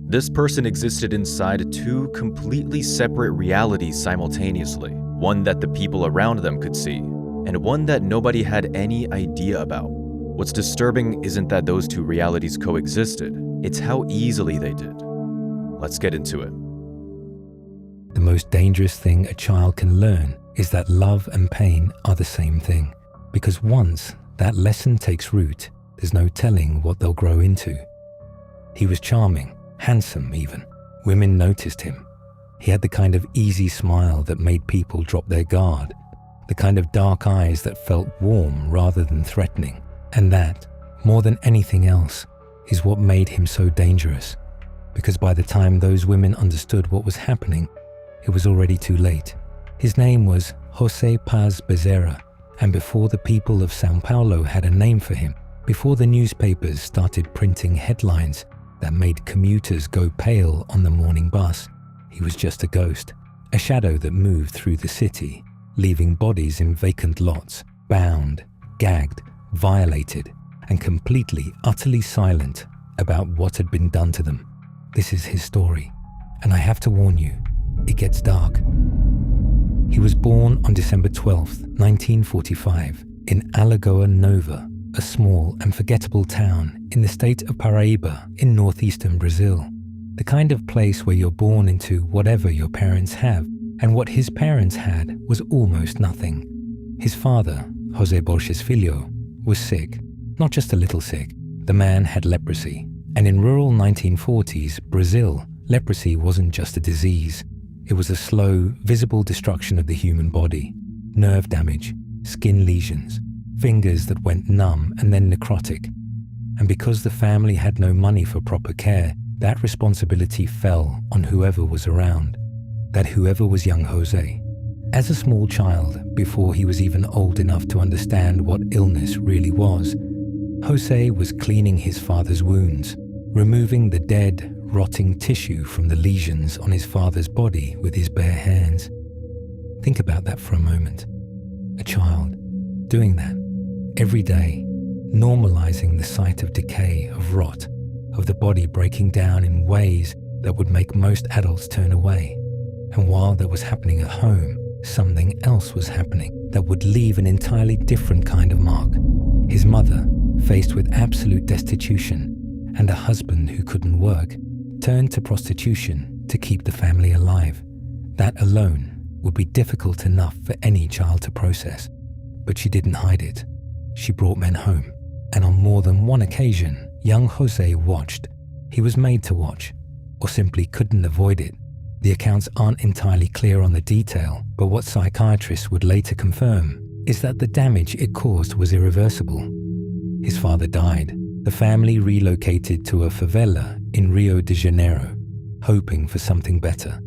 This person existed inside two completely separate realities simultaneously, one that the people around them could see, and one that nobody had any idea about. What's disturbing isn't that those two realities coexisted, it's how easily they did. Let's get into it. The most dangerous thing a child can learn is that love and pain are the same thing, because once that lesson takes root, there's no telling what they'll grow into. He was charming, handsome even. Women noticed him. He had the kind of easy smile that made people drop their guard, the kind of dark eyes that felt warm rather than threatening. And that, more than anything else, is what made him so dangerous, because by the time those women understood what was happening, it was already too late. His name was José Paz Becerra, and before the people of São Paulo had a name for him, before the newspapers started printing headlines that made commuters go pale on the morning bus, he was just a ghost, a shadow that moved through the city, leaving bodies in vacant lots, bound, gagged, violated, and completely, utterly silent about what had been done to them. This is his story, and I have to warn you, it gets dark. He was born on December 12th, 1945, in Alagoa Nova, a small and forgettable town in the state of Paraíba in northeastern Brazil. The kind of place where you're born into whatever your parents have, and what his parents had was almost nothing. His father, José Borges Filho, was sick, not just a little sick. The man had leprosy, and in rural 1940s Brazil, leprosy wasn't just a disease. It was a slow, visible destruction of the human body. Nerve damage, skin lesions, fingers that went numb and then necrotic. And because the family had no money for proper care, that responsibility fell on whoever was around. That whoever was young José. As a small child, before he was even old enough to understand what illness really was, José was cleaning his father's wounds, removing the dead, rotting tissue from the lesions on his father's body with his bare hands. Think about that for a moment. A child doing that every day, normalizing the sight of decay, of rot, of the body breaking down in ways that would make most adults turn away. And while that was happening at home, something else was happening that would leave an entirely different kind of mark. His mother, faced with absolute destitution and a husband who couldn't work, turned to prostitution to keep the family alive. That alone would be difficult enough for any child to process. But she didn't hide it. She brought men home. And on more than one occasion, young José watched. He was made to watch, or simply couldn't avoid it. The accounts aren't entirely clear on the detail, but what psychiatrists would later confirm is that the damage it caused was irreversible. His father died. The family relocated to a favela in Rio de Janeiro, hoping for something better.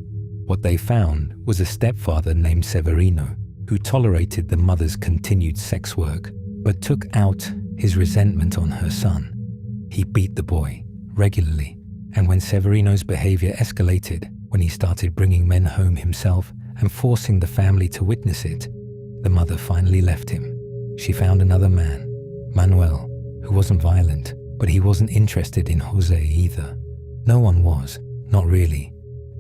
What they found was a stepfather named Severino, who tolerated the mother's continued sex work, but took out his resentment on her son. He beat the boy regularly, and when Severino's behavior escalated, when he started bringing men home himself and forcing the family to witness it, the mother finally left him. She found another man, Manuel, who wasn't violent, but he wasn't interested in José either. No one was, not really.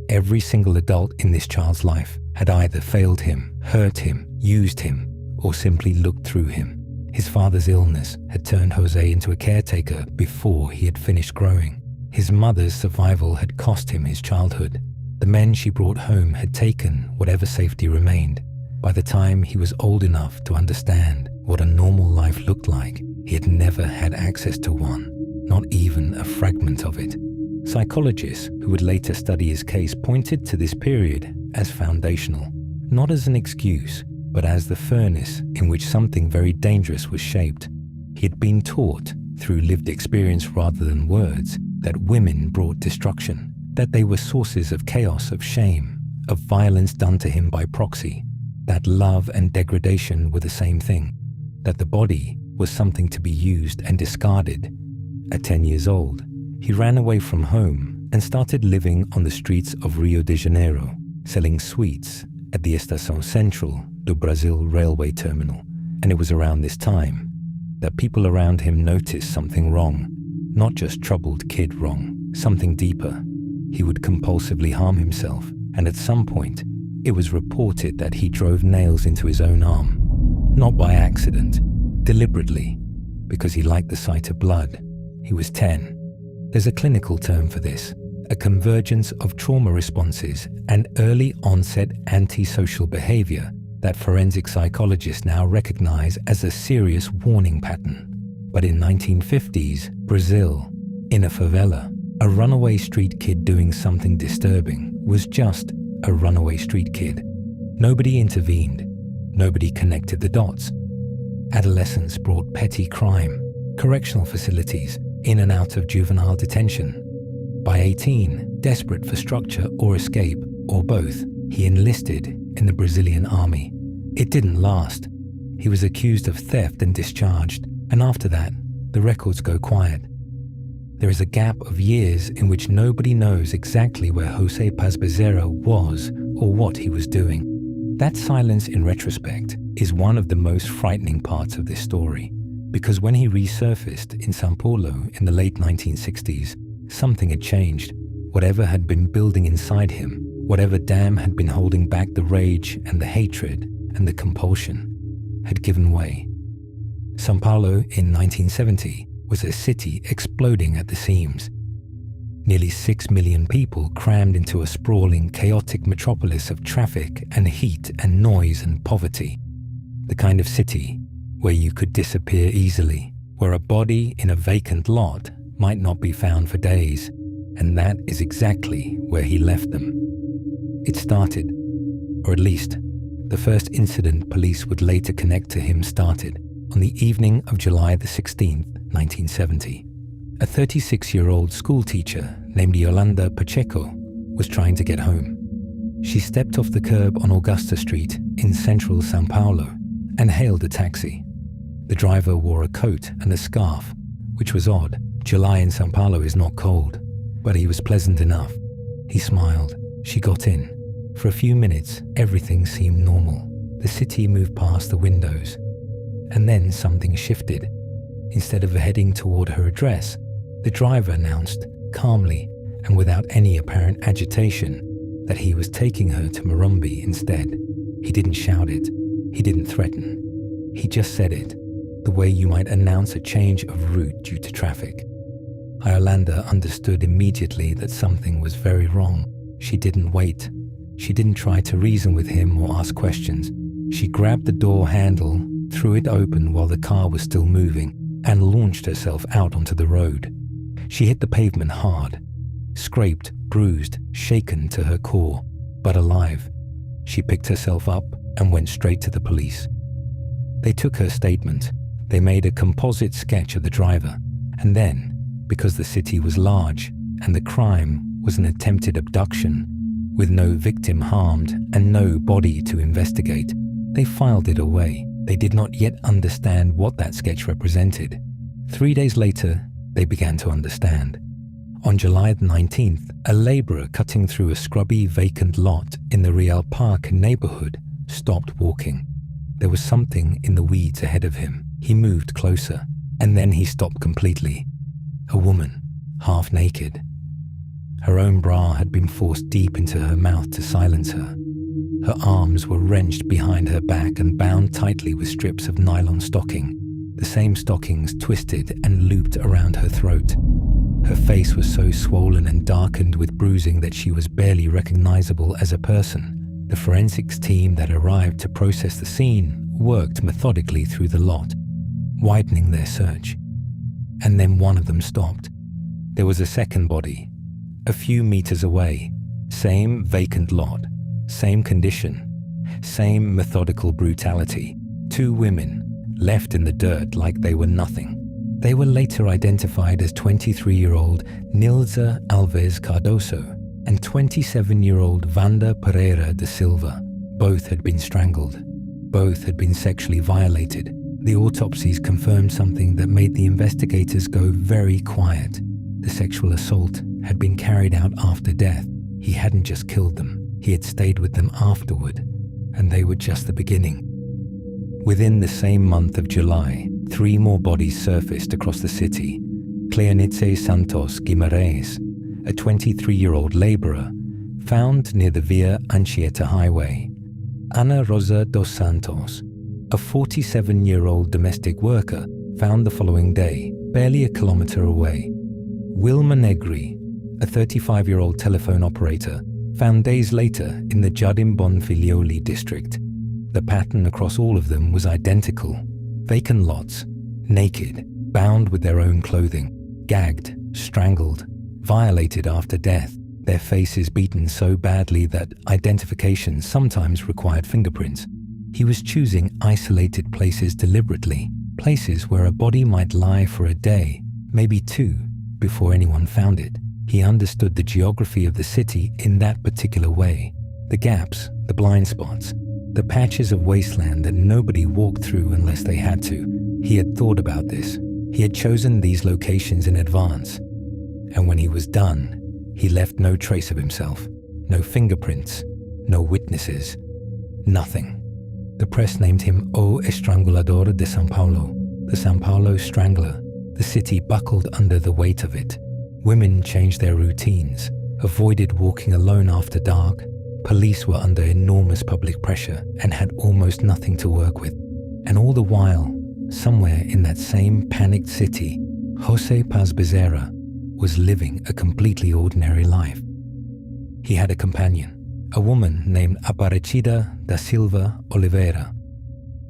Every single adult in this child's life had either failed him, hurt him, used him, or simply looked through him. His father's illness had turned José into a caretaker before he had finished growing. His mother's survival had cost him his childhood. The men she brought home had taken whatever safety remained. By the time he was old enough to understand what a normal life looked like, he had never had access to one, not even a fragment of it. Psychologists who would later study his case pointed to this period as foundational, not as an excuse, but as the furnace in which something very dangerous was shaped. He had been taught, through lived experience rather than words, that women brought destruction, that they were sources of chaos, of shame, of violence done to him by proxy, that love and degradation were the same thing, that the body was something to be used and discarded. At 10 years old, he ran away from home and started living on the streets of Rio de Janeiro, selling sweets at the Estação Central do Brasil railway terminal. And it was around this time that people around him noticed something wrong, not just troubled kid wrong, something deeper. He would compulsively harm himself, and at some point, it was reported that he drove nails into his own arm. Not by accident, deliberately, because he liked the sight of blood. He was 10. There's a clinical term for this, a convergence of trauma responses and early onset antisocial behavior that forensic psychologists now recognize as a serious warning pattern. But in 1950s Brazil, in a favela, a runaway street kid doing something disturbing was just a runaway street kid. Nobody intervened. Nobody connected the dots. Adolescence brought petty crime, correctional facilities, in and out of juvenile detention. By 18, desperate for structure or escape, or both, he enlisted in the Brazilian army. It didn't last. He was accused of theft and discharged, and after that, the records go quiet. There is a gap of years in which nobody knows exactly where Jose Paz Becerra was or what he was doing. That silence in retrospect is one of the most frightening parts of this story, because when he resurfaced in São Paulo in the late 1960s, something had changed. Whatever had been building inside him, whatever dam had been holding back the rage and the hatred and the compulsion, had given way. São Paulo in 1970 was a city exploding at the seams. Nearly 6 million people crammed into a sprawling, chaotic metropolis of traffic and heat and noise and poverty. The kind of city where you could disappear easily, where a body in a vacant lot might not be found for days, and that is exactly where he left them. It started, or at least, the first incident police would later connect to him started on the evening of July the 16th, 1970. A 36-year-old schoolteacher named Yolanda Pacheco was trying to get home. She stepped off the curb on Augusta Street in central São Paulo and hailed a taxi. The driver wore a coat and a scarf, which was odd. July in São Paulo is not cold, but he was pleasant enough. He smiled. She got in. For a few minutes, everything seemed normal. The city moved past the windows. And then something shifted. Instead of heading toward her address, the driver announced, calmly and without any apparent agitation, that he was taking her to Morumbi instead. He didn't shout it. He didn't threaten. He just said it, the way you might announce a change of route due to traffic. Yolanda understood immediately that something was very wrong. She didn't wait. She didn't try to reason with him or ask questions. She grabbed the door handle, threw it open while the car was still moving, and launched herself out onto the road. She hit the pavement hard, scraped, bruised, shaken to her core, but alive. She picked herself up and went straight to the police. They took her statement. They made a composite sketch of the driver, and then, because the city was large and the crime was an attempted abduction, with no victim harmed and no body to investigate, they filed it away. They did not yet understand what that sketch represented. 3 days later, they began to understand. On July 19th, a laborer cutting through a scrubby, vacant lot in the Real Park neighborhood stopped walking. There was something in the weeds ahead of him. He moved closer, and then he stopped completely. A woman, half naked. Her own bra had been forced deep into her mouth to silence her. Her arms were wrenched behind her back and bound tightly with strips of nylon stocking, the same stockings twisted and looped around her throat. Her face was so swollen and darkened with bruising that she was barely recognizable as a person. The forensics team that arrived to process the scene worked methodically through the lot, widening their search. And then one of them stopped. There was a second body, a few meters away. Same vacant lot, same condition, same methodical brutality. 2 women, left in the dirt like they were nothing. They were later identified as 23-year-old Nilza Alves Cardoso and 27-year-old Wanda Pereira da Silva. Both had been strangled. Both had been sexually violated. The autopsies confirmed something that made the investigators go very quiet. The sexual assault had been carried out after death. He hadn't just killed them. He had stayed with them afterward, and they were just the beginning. Within the same month of July, 3 more bodies surfaced across the city. Cleonice Santos Guimarães, a 23-year-old laborer, found near the Via Anchieta highway. Ana Rosa dos Santos, a 47-year-old domestic worker, found the following day, barely a kilometer away. Wilma Negri, a 35-year-old telephone operator, found days later in the Jardim Bonfiglioli district. The pattern across all of them was identical. Vacant lots, naked, bound with their own clothing, gagged, strangled, violated after death, their faces beaten so badly that identification sometimes required fingerprints. He was choosing isolated places deliberately, places where a body might lie for a day, maybe two, before anyone found it. He understood the geography of the city in that particular way. The gaps, the blind spots, the patches of wasteland that nobody walked through unless they had to. He had thought about this. He had chosen these locations in advance. And when he was done, he left no trace of himself, no fingerprints, no witnesses, nothing. The press named him O Estrangulador de São Paulo, the São Paulo Strangler. The city buckled under the weight of it. Women changed their routines, avoided walking alone after dark. Police were under enormous public pressure and had almost nothing to work with. And all the while, somewhere in that same panicked city, José Paz Bezerra was living a completely ordinary life. He had a companion, a woman named Aparecida da Silva Oliveira,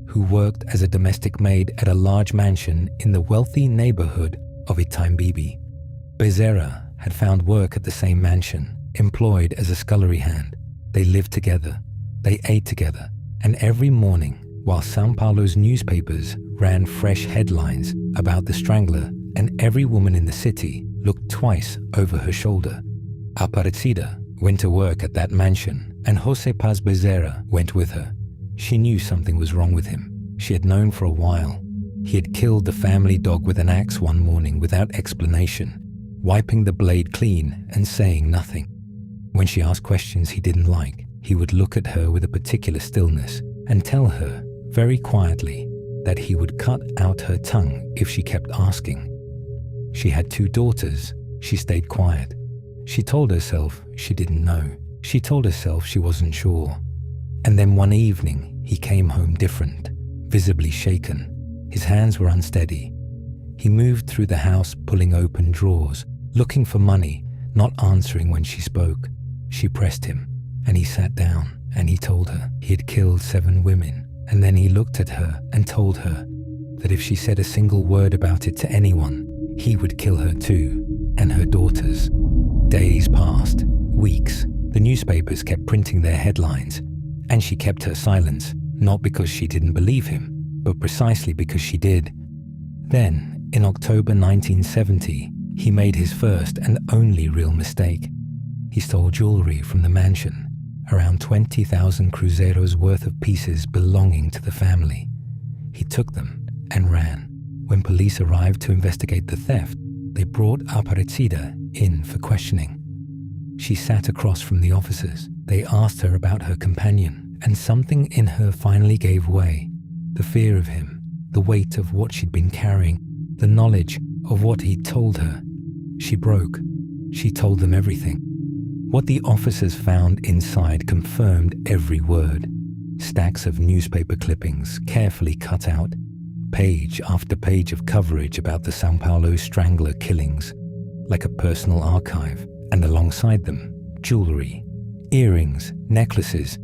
who worked as a domestic maid at a large mansion in the wealthy neighborhood of Itambibi. Bezerra had found work at the same mansion, employed as a scullery hand. They lived together, they ate together, and every morning, while São Paulo's newspapers ran fresh headlines about the strangler, and every woman in the city looked twice over her shoulder. Aparecida went to work at that mansion, and José Paz Bezerra went with her. She knew something was wrong with him. She had known for a while. He had killed the family dog with an axe one morning without explanation, wiping the blade clean and saying nothing. When she asked questions he didn't like, he would look at her with a particular stillness and tell her, very quietly, that he would cut out her tongue if she kept asking. She had 2 daughters. She stayed quiet. She told herself she didn't know. She told herself she wasn't sure. And then one evening, he came home different, visibly shaken. His hands were unsteady. He moved through the house, pulling open drawers, looking for money, not answering when she spoke. She pressed him, and he sat down, and he told her he had killed 7 women. And then he looked at her and told her that if she said a single word about it to anyone, he would kill her too, and her daughters. Days passed, weeks. The newspapers kept printing their headlines, and she kept her silence, not because she didn't believe him, but precisely because she did. Then, in October 1970, he made his first and only real mistake. He stole jewelry from the mansion, around 20,000 cruzeiros worth of pieces belonging to the family. He took them and ran. When police arrived to investigate the theft, they brought Aparecida in for questioning. She sat across from the officers. They asked her about her companion, and something in her finally gave way. The fear of him, the weight of what she'd been carrying, the knowledge of what he'd told her. She broke. She told them everything. What the officers found inside confirmed every word. Stacks of newspaper clippings, carefully cut out, page after page of coverage about the São Paulo Strangler killings, like a personal archive, and alongside them, jewelry, earrings, necklaces,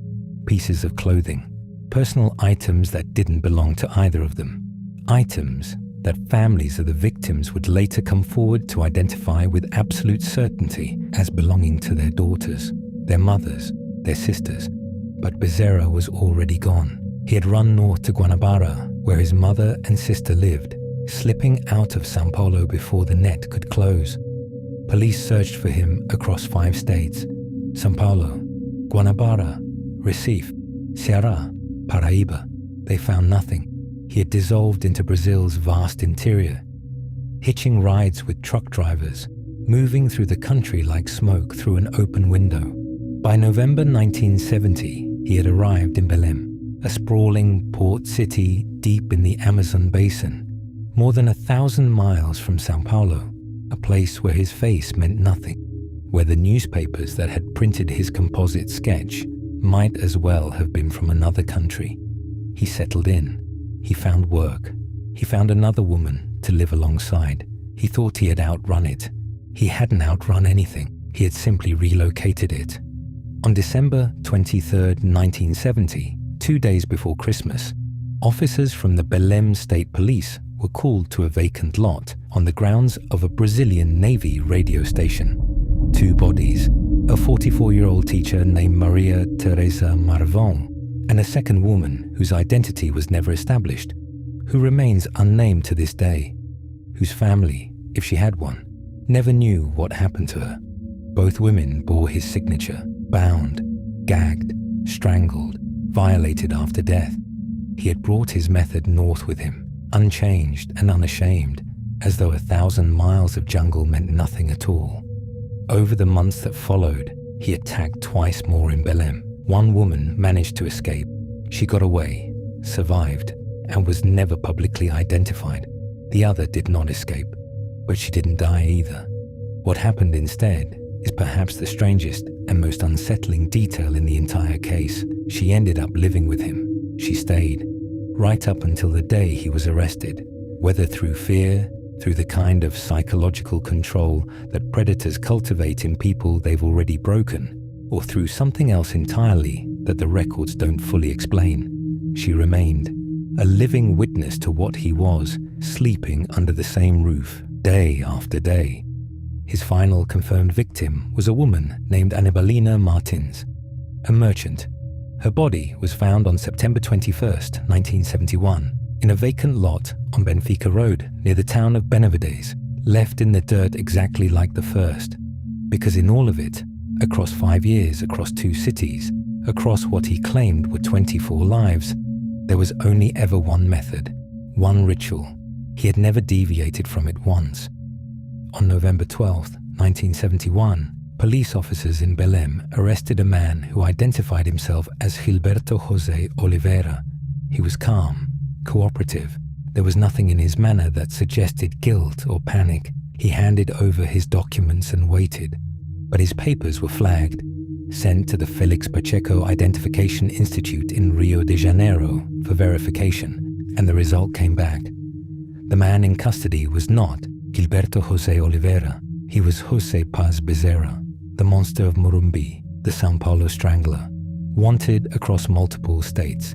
pieces of clothing, personal items that didn't belong to either of them, items that families of the victims would later come forward to identify with absolute certainty as belonging to their daughters, their mothers, their sisters. But Bezerra was already gone. He had run north to Guanabara, where his mother and sister lived, slipping out of São Paulo before the net could close. Police searched for him across 5 states: São Paulo, Guanabara, Recife, Ceará, Paraíba. They found nothing. He had dissolved into Brazil's vast interior, hitching rides with truck drivers, moving through the country like smoke through an open window. By November 1970, he had arrived in Belém, a sprawling port city deep in the Amazon basin, more than 1,000 miles from São Paulo, a place where his face meant nothing. where the newspapers that had printed his composite sketch might as well have been from another country. He settled in. He found work. He found another woman to live alongside. He thought he had outrun it. He hadn't outrun anything. He had simply relocated it. On December 23rd, 1970, 2 days before Christmas, officers from the Belém State Police were called to a vacant lot on the grounds of a Brazilian Navy radio station. 2 bodies, a 44-year-old teacher named Maria Teresa Marvão, and a second woman whose identity was never established, who remains unnamed to this day, whose family, if she had one, never knew what happened to her. Both women bore his signature, bound, gagged, strangled, violated after death. He had brought his method north with him, unchanged and unashamed, as though 1,000 miles of jungle meant nothing at all. Over the months that followed, he attacked twice more in Belém. One woman managed to escape. She got away, survived, and was never publicly identified. The other did not escape, but she didn't die either. What happened instead is perhaps the strangest and most unsettling detail in the entire case. She ended up living with him. She stayed, right up until the day he was arrested, whether through fear, through the kind of psychological control that predators cultivate in people they've already broken, or through something else entirely that the records don't fully explain. She remained, a living witness to what he was, sleeping under the same roof, day after day. His final confirmed victim was a woman named Anibalina Martins, a merchant. Her body was found on September 21st, 1971, in a vacant lot on Benfica Road near the town of Benavides, left in the dirt exactly like the first, because in all of it, across 5 years, across 2 cities, across what he claimed were 24 lives, there was only ever one method, one ritual. He had never deviated from it once. On November 12, 1971, police officers in Belém arrested a man who identified himself as Gilberto José Oliveira. He was calm, cooperative. There was nothing in his manner that suggested guilt or panic. He handed over his documents and waited. But his papers were flagged, sent to the Felix Pacheco Identification Institute in Rio de Janeiro for verification, and the result came back. The man in custody was not Gilberto José Oliveira. He was José Paz Bezerra, the monster of Morumbi, the São Paulo strangler, wanted across multiple states.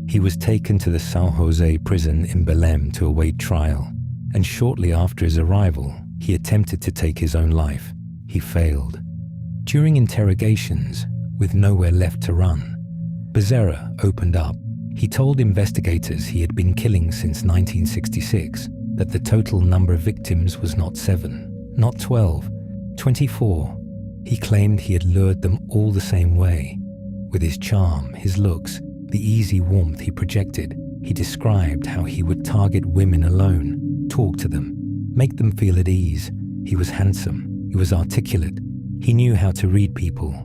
He was taken to the São José prison in Belém to await trial, and shortly after his arrival, he attempted to take his own life. He failed. During interrogations, with nowhere left to run, Bezerra opened up. He told investigators he had been killing since 1966, that the total number of victims was not 7, not 12, 24. He claimed he had lured them all the same way. With his charm, his looks, the easy warmth he projected, he described how he would target women alone, talk to them, make them feel at ease. He was handsome, he was articulate, he knew how to read people,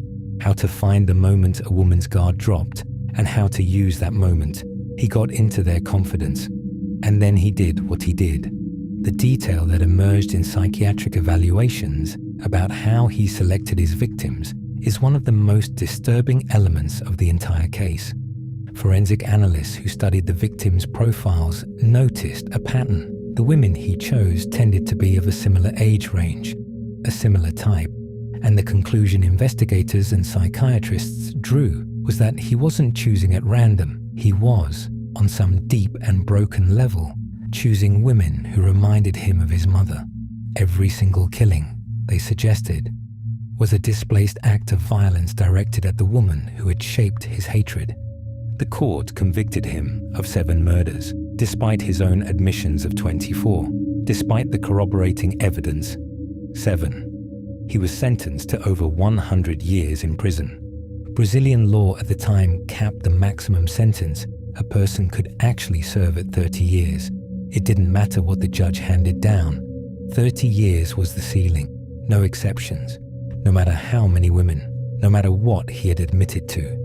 how to find the moment a woman's guard dropped, and how to use that moment. He got into their confidence. And then he did what he did. The detail that emerged in psychiatric evaluations about how he selected his victims is one of the most disturbing elements of the entire case. Forensic analysts who studied the victims' profiles noticed a pattern. The women he chose tended to be of a similar age range, a similar type, and the conclusion investigators and psychiatrists drew was that he wasn't choosing at random. He was, on some deep and broken level, choosing women who reminded him of his mother. Every single killing, they suggested, was a displaced act of violence directed at the woman who had shaped his hatred. The court convicted him of 7 murders, despite his own admissions of 24, despite the corroborating evidence. 7. He was sentenced to over 100 years in prison. Brazilian law at the time capped the maximum sentence a person could actually serve at 30 years. It didn't matter what the judge handed down. 30 years was the ceiling, no exceptions, no matter how many women, no matter what he had admitted to.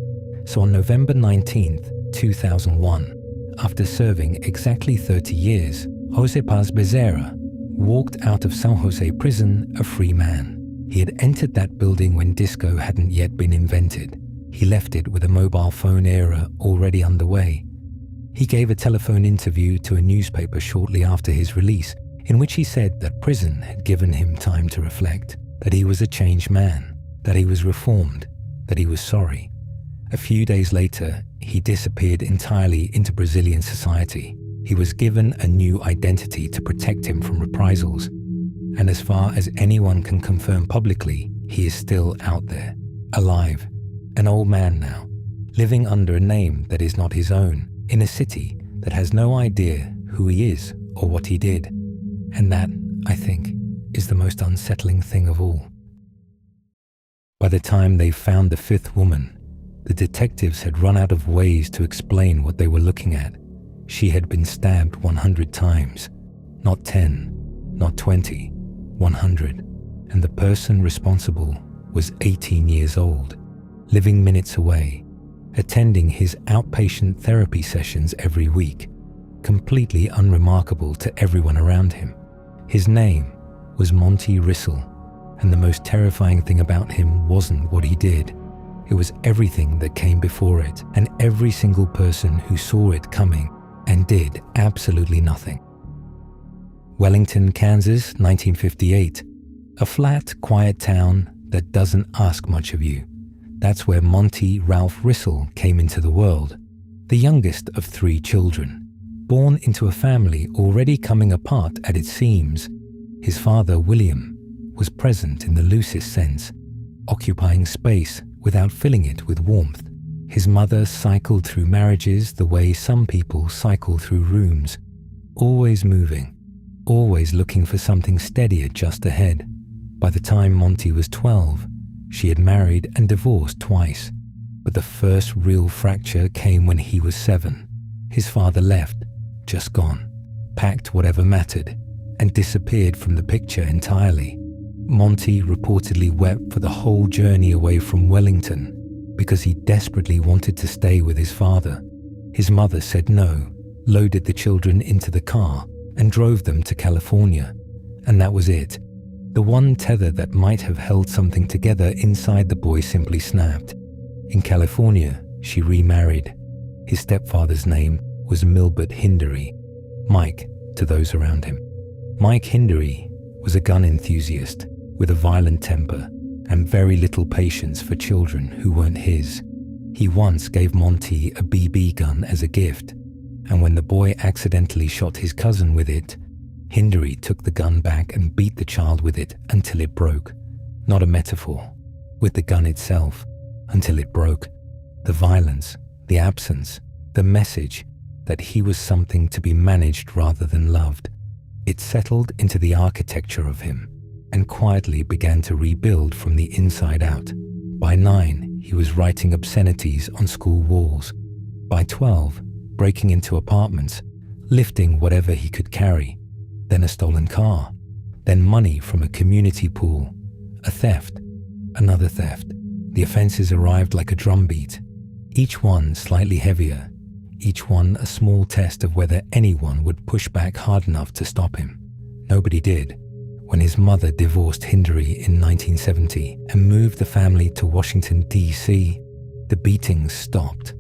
So on November 19th, 2001, after serving exactly 30 years, José Paz Bezerra walked out of São José prison a free man. He had entered that building when disco hadn't yet been invented. He left it with a mobile phone era already underway. He gave a telephone interview to a newspaper shortly after his release, in which he said that prison had given him time to reflect, that he was a changed man, that he was reformed, that he was sorry. A few days later, he disappeared entirely into Brazilian society. He was given a new identity to protect him from reprisals. And as far as anyone can confirm publicly, he is still out there, alive, an old man now, living under a name that is not his own, in a city that has no idea who he is or what he did. And that, I think, is the most unsettling thing of all. By the time they found the fifth woman, the detectives had run out of ways to explain what they were looking at. She had been stabbed 100 times, not 10, not 20, 100. And the person responsible was 18 years old, living minutes away, attending his outpatient therapy sessions every week, completely unremarkable to everyone around him. His name was Monty Rissell, and the most terrifying thing about him wasn't what he did. It was everything that came before it, and every single person who saw it coming and did absolutely nothing. Wellington, Kansas, 1958. A flat, quiet town that doesn't ask much of you. That's where Monty Ralph Rissell came into the world, the youngest of 3 children, born into a family already coming apart at its seams. His father, William, was present in the loosest sense, occupying space without filling it with warmth. His mother cycled through marriages the way some people cycle through rooms, always moving, always looking for something steadier just ahead. By the time Monty was 12, she had married and divorced twice, but the first real fracture came when he was 7. His father left, just gone, packed whatever mattered, and disappeared from the picture entirely. Monty reportedly wept for the whole journey away from Wellington because he desperately wanted to stay with his father. His mother said no, loaded the children into the car, and drove them to California. And that was it. The one tether that might have held something together inside the boy simply snapped. In California, she remarried. His stepfather's name was Milbert Hindery, Mike to those around him. Mike Hindery was a gun enthusiast with a violent temper and very little patience for children who weren't his. He once gave Monty a BB gun as a gift, and when the boy accidentally shot his cousin with it, Hindery took the gun back and beat the child with it until it broke. Not a metaphor, with the gun itself, until it broke. The violence, the absence, the message that he was something to be managed rather than loved. It settled into the architecture of him and quietly began to rebuild from the inside out. By 9, he was writing obscenities on school walls. By 12, breaking into apartments, lifting whatever he could carry. Then a stolen car. Then money from a community pool. A theft. Another theft. The offenses arrived like a drumbeat. Each one slightly heavier. Each one a small test of whether anyone would push back hard enough to stop him. Nobody did. When his mother divorced Hindery in 1970 and moved the family to Washington, D.C., the beatings stopped.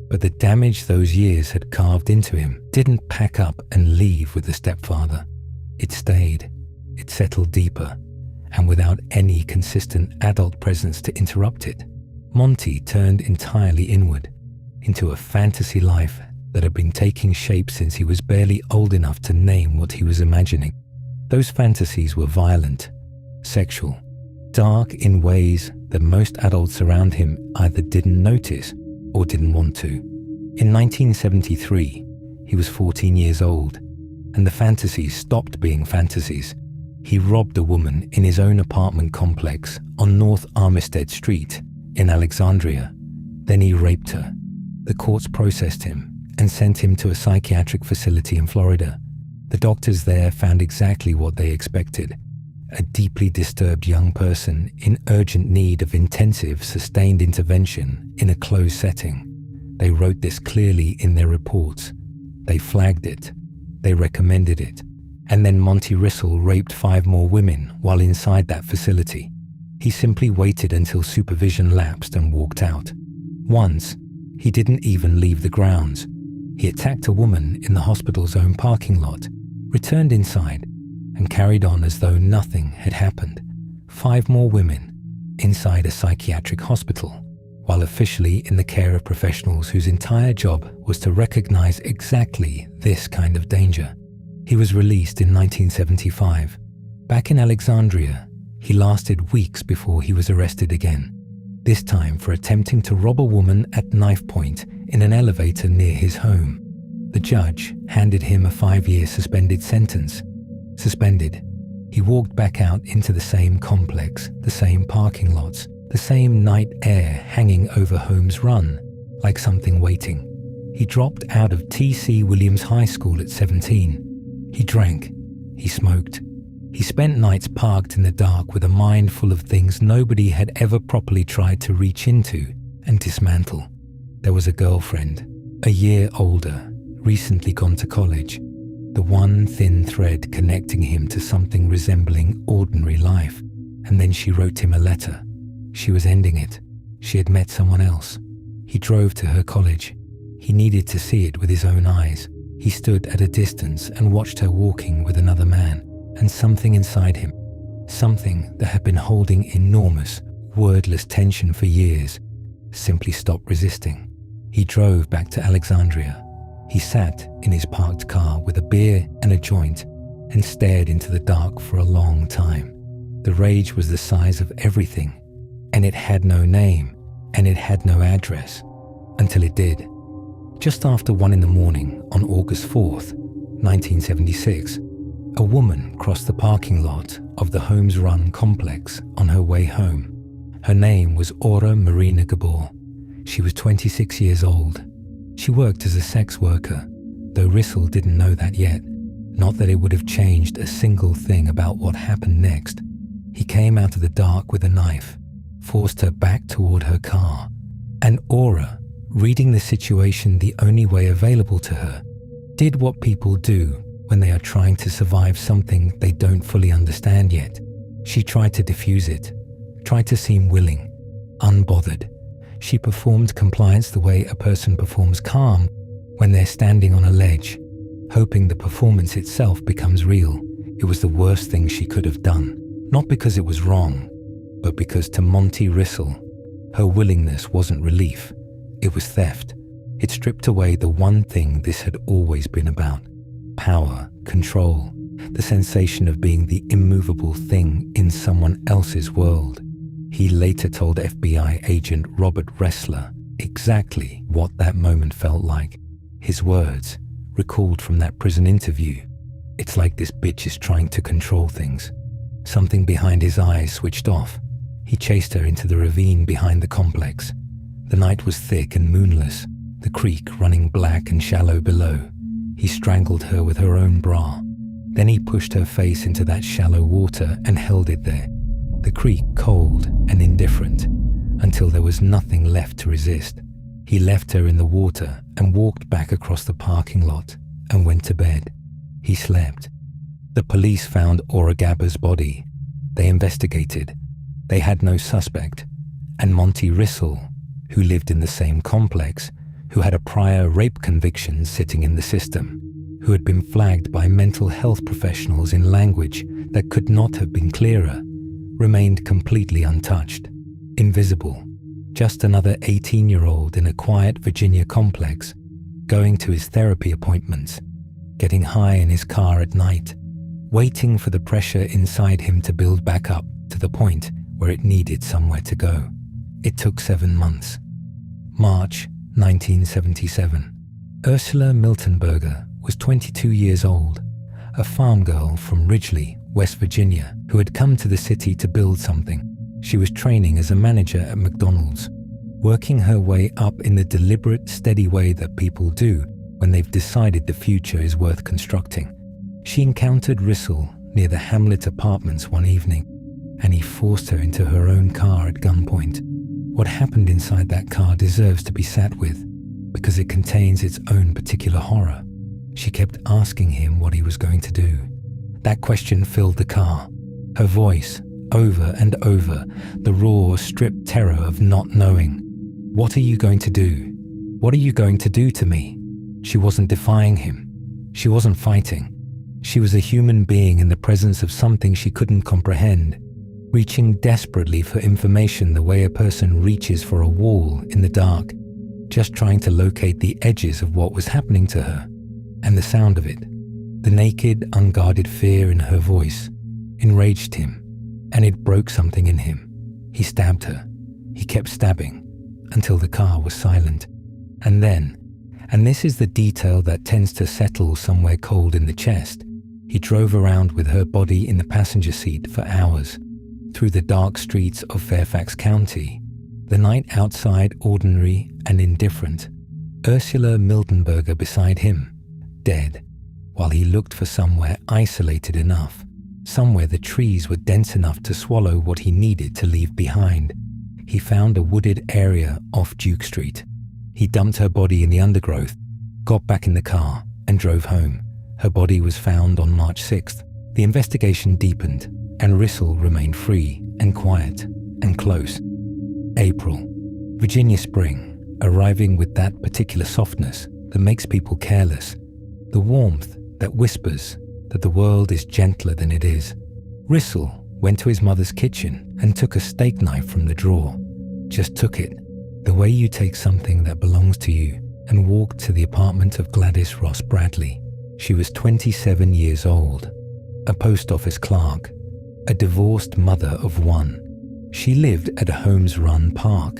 But the damage those years had carved into him didn't pack up and leave with the stepfather. It stayed. It settled deeper, and without any consistent adult presence to interrupt it, Monty turned entirely inward, into a fantasy life that had been taking shape since he was barely old enough to name what he was imagining. Those fantasies were violent, sexual, dark in ways that most adults around him either didn't notice or didn't want to. In 1973, he was 14 years old, and the fantasies stopped being fantasies. He robbed a woman in his own apartment complex on North Armistead Street in Alexandria. Then he raped her. The courts processed him and sent him to a psychiatric facility in Florida. The doctors there found exactly what they expected: a deeply disturbed young person in urgent need of intensive, sustained intervention in a closed setting. They wrote this clearly in their reports. They flagged it. They recommended it. And then Monty Rissell raped 5 more women while inside that facility. He simply waited until supervision lapsed and walked out. Once, he didn't even leave the grounds. He attacked a woman in the hospital's own parking lot, returned inside, and carried on as though nothing had happened. 5 more women inside a psychiatric hospital, while officially in the care of professionals whose entire job was to recognize exactly this kind of danger. He was released in 1975. Back in Alexandria, he lasted weeks before he was arrested again, this time for attempting to rob a woman at knife point in an elevator near his home. The judge handed him a 5-year suspended sentence. Suspended, he walked back out into the same complex, the same parking lots, the same night air hanging over Holmes Run, like something waiting. He dropped out of T.C. Williams High School at 17. He drank. He smoked. He spent nights parked in the dark with a mind full of things nobody had ever properly tried to reach into and dismantle. There was a girlfriend, a year older, recently gone to college, the one thin thread connecting him to something resembling ordinary life. And then she wrote him a letter. She was ending it. She had met someone else. He drove to her college. He needed to see it with his own eyes. He stood at a distance and watched her walking with another man, and something inside him, something that had been holding enormous, wordless tension for years, simply stopped resisting. He drove back to Alexandria. He sat in his parked car with a beer and a joint and stared into the dark for a long time. The rage was the size of everything, and it had no name, and it had no address, until it did. Just after 1 a.m. on August 4th, 1976, a woman crossed the parking lot of the Holmes Run complex on her way home. Her name was Aura Marina Gabor. She was 26 years old. She worked as a sex worker, though Rissell didn't know that yet. Not that it would have changed a single thing about what happened next. He came out of the dark with a knife, forced her back toward her car, and Aura, reading the situation the only way available to her, did what people do when they are trying to survive something they don't fully understand yet. She tried to diffuse it, tried to seem willing, unbothered. She performed compliance the way a person performs calm when they're standing on a ledge, hoping the performance itself becomes real. It was the worst thing she could have done, not because it was wrong, but because to Monty Rissell, her willingness wasn't relief, it was theft. It stripped away the one thing this had always been about: power, control, the sensation of being the immovable thing in someone else's world. He later told FBI agent Robert Ressler exactly what that moment felt like. His words, recalled from that prison interview: "It's like this bitch is trying to control things." Something behind his eyes switched off. He chased her into the ravine behind the complex. The night was thick and moonless, the creek running black and shallow below. He strangled her with her own bra. Then he pushed her face into that shallow water and held it there, the creek cold and indifferent, until there was nothing left to resist. He left her in the water and walked back across the parking lot and went to bed. He slept. The police found Aura Gabor's body. They investigated. They had no suspect. And Monty Rissell, who lived in the same complex, who had a prior rape conviction sitting in the system, who had been flagged by mental health professionals in language that could not have been clearer, remained completely untouched, invisible, just another 18-year-old in a quiet Virginia complex, going to his therapy appointments, getting high in his car at night, waiting for the pressure inside him to build back up to the point where it needed somewhere to go. It took 7 months. March 1977. Ursula Miltenberger was 22 years old, a farm girl from Ridgely, West Virginia, who had come to the city to build something. She was training as a manager at McDonald's, working her way up in the deliberate, steady way that people do when they've decided the future is worth constructing. She encountered Rissell near the Hamlet Apartments one evening, and he forced her into her own car at gunpoint. What happened inside that car deserves to be sat with, because it contains its own particular horror. She kept asking him what he was going to do. That question filled the car. Her voice, over and over, the raw, stripped terror of not knowing. What are you going to do? What are you going to do to me? She wasn't defying him. She wasn't fighting. She was a human being in the presence of something she couldn't comprehend, reaching desperately for information the way a person reaches for a wall in the dark, just trying to locate the edges of what was happening to her. And the sound of it, the naked, unguarded fear in her voice, enraged him, and it broke something in him. He stabbed her. He kept stabbing until the car was silent. And then, and this is the detail that tends to settle somewhere cold in the chest, he drove around with her body in the passenger seat for hours, through the dark streets of Fairfax County, the night outside ordinary and indifferent. Ursula Mildenberger beside him, dead, while he looked for somewhere isolated enough, somewhere the trees were dense enough to swallow what he needed to leave behind. He found a wooded area off Duke Street. He dumped her body in the undergrowth, got back in the car, and drove home. Her body was found on March 6th. The investigation deepened, and Rissell remained free and quiet and close. April, Virginia spring, arriving with that particular softness that makes people careless, the warmth that whispers that the world is gentler than it is. Rissell went to his mother's kitchen and took a steak knife from the drawer. Just took it, the way you take something that belongs to you, and walked to the apartment of Gladys Ross Bradley. She was 27 years old, a post office clerk, a divorced mother of one. She lived at Holmes Run Park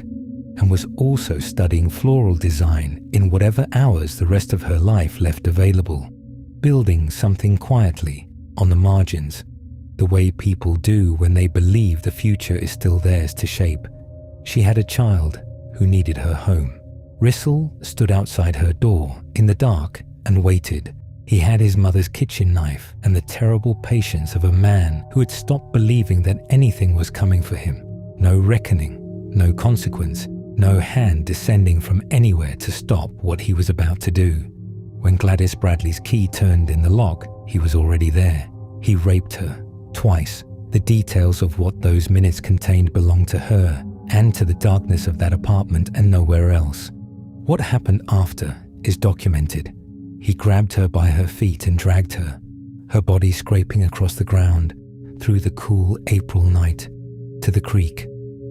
and was also studying floral design in whatever hours the rest of her life left available, building something quietly on the margins, the way people do when they believe the future is still theirs to shape. She had a child who needed her home. Rissell stood outside her door in the dark and waited. He had his mother's kitchen knife and the terrible patience of a man who had stopped believing that anything was coming for him. No reckoning, no consequence, no hand descending from anywhere to stop what he was about to do. When Gladys Bradley's key turned in the lock, he was already there. He raped her, twice. The details of what those minutes contained belonged to her and to the darkness of that apartment and nowhere else. What happened after is documented. He grabbed her by her feet and dragged her, her body scraping across the ground, through the cool April night, to the creek,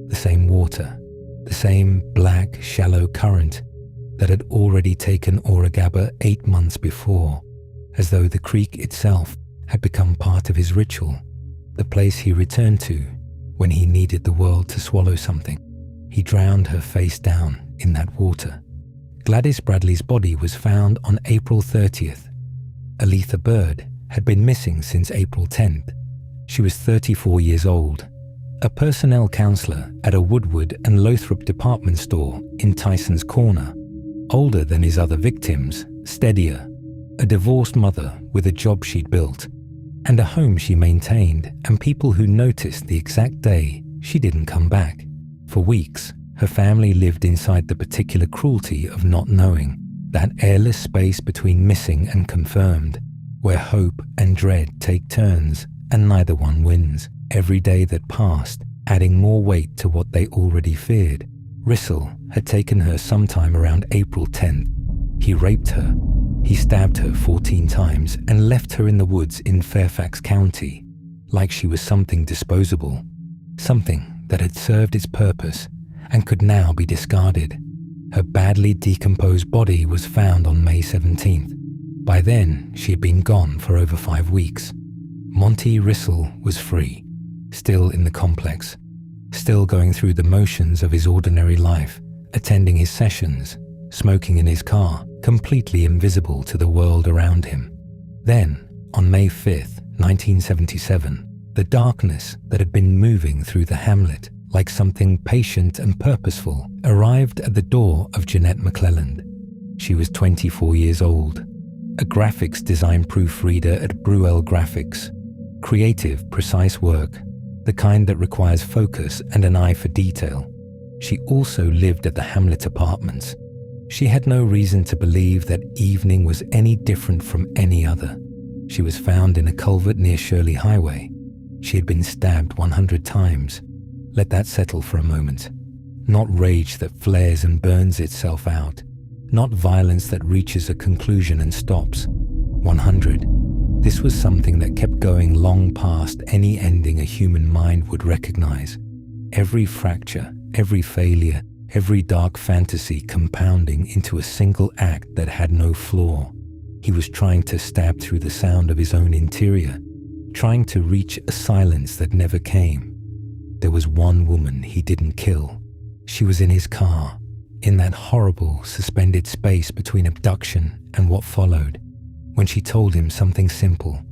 the same water, the same black, shallow current that had already taken Aurigaba 8 months before, as though the creek itself had become part of his ritual, the place he returned to when he needed the world to swallow something. He drowned her face down in that water. Gladys Bradley's body was found on April 30th. Aletha Bird had been missing since April 10th. She was 34 years old, a personnel counselor at a Woodward and Lothrop department store in Tyson's Corner, older than his other victims, steadier, a divorced mother with a job she'd built, and a home she maintained, and people who noticed the exact day she didn't come back. For weeks, her family lived inside the particular cruelty of not knowing, that airless space between missing and confirmed, where hope and dread take turns and neither one wins. Every day that passed, adding more weight to what they already feared. Rissell had taken her sometime around April 10th. He raped her. He stabbed her 14 times and left her in the woods in Fairfax County, like she was something disposable, something that had served its purpose and could now be discarded. Her badly decomposed body was found on May 17th. By then, she had been gone for over 5 weeks. Monty Rissell was free, still in the complex, still going through the motions of his ordinary life, attending his sessions, smoking in his car, completely invisible to the world around him. Then, on May 5th, 1977, the darkness that had been moving through the hamlet like something patient and purposeful, arrived at the door of Jeanette McClelland. She was 24 years old, a graphics design proofreader at Bruel Graphics. Creative, precise work, the kind that requires focus and an eye for detail. She also lived at the Hamlet Apartments. She had no reason to believe that evening was any different from any other. She was found in a culvert near Shirley Highway. She had been stabbed 100 times. Let that settle for a moment. Not rage that flares and burns itself out. Not violence that reaches a conclusion and stops. 100. This was something that kept going long past any ending a human mind would recognize. Every fracture, every failure, every dark fantasy compounding into a single act that had no flaw. He was trying to stab through the sound of his own interior, trying to reach a silence that never came. There was one woman he didn't kill. She was in his car, in that horrible, suspended space between abduction and what followed, when she told him something simple,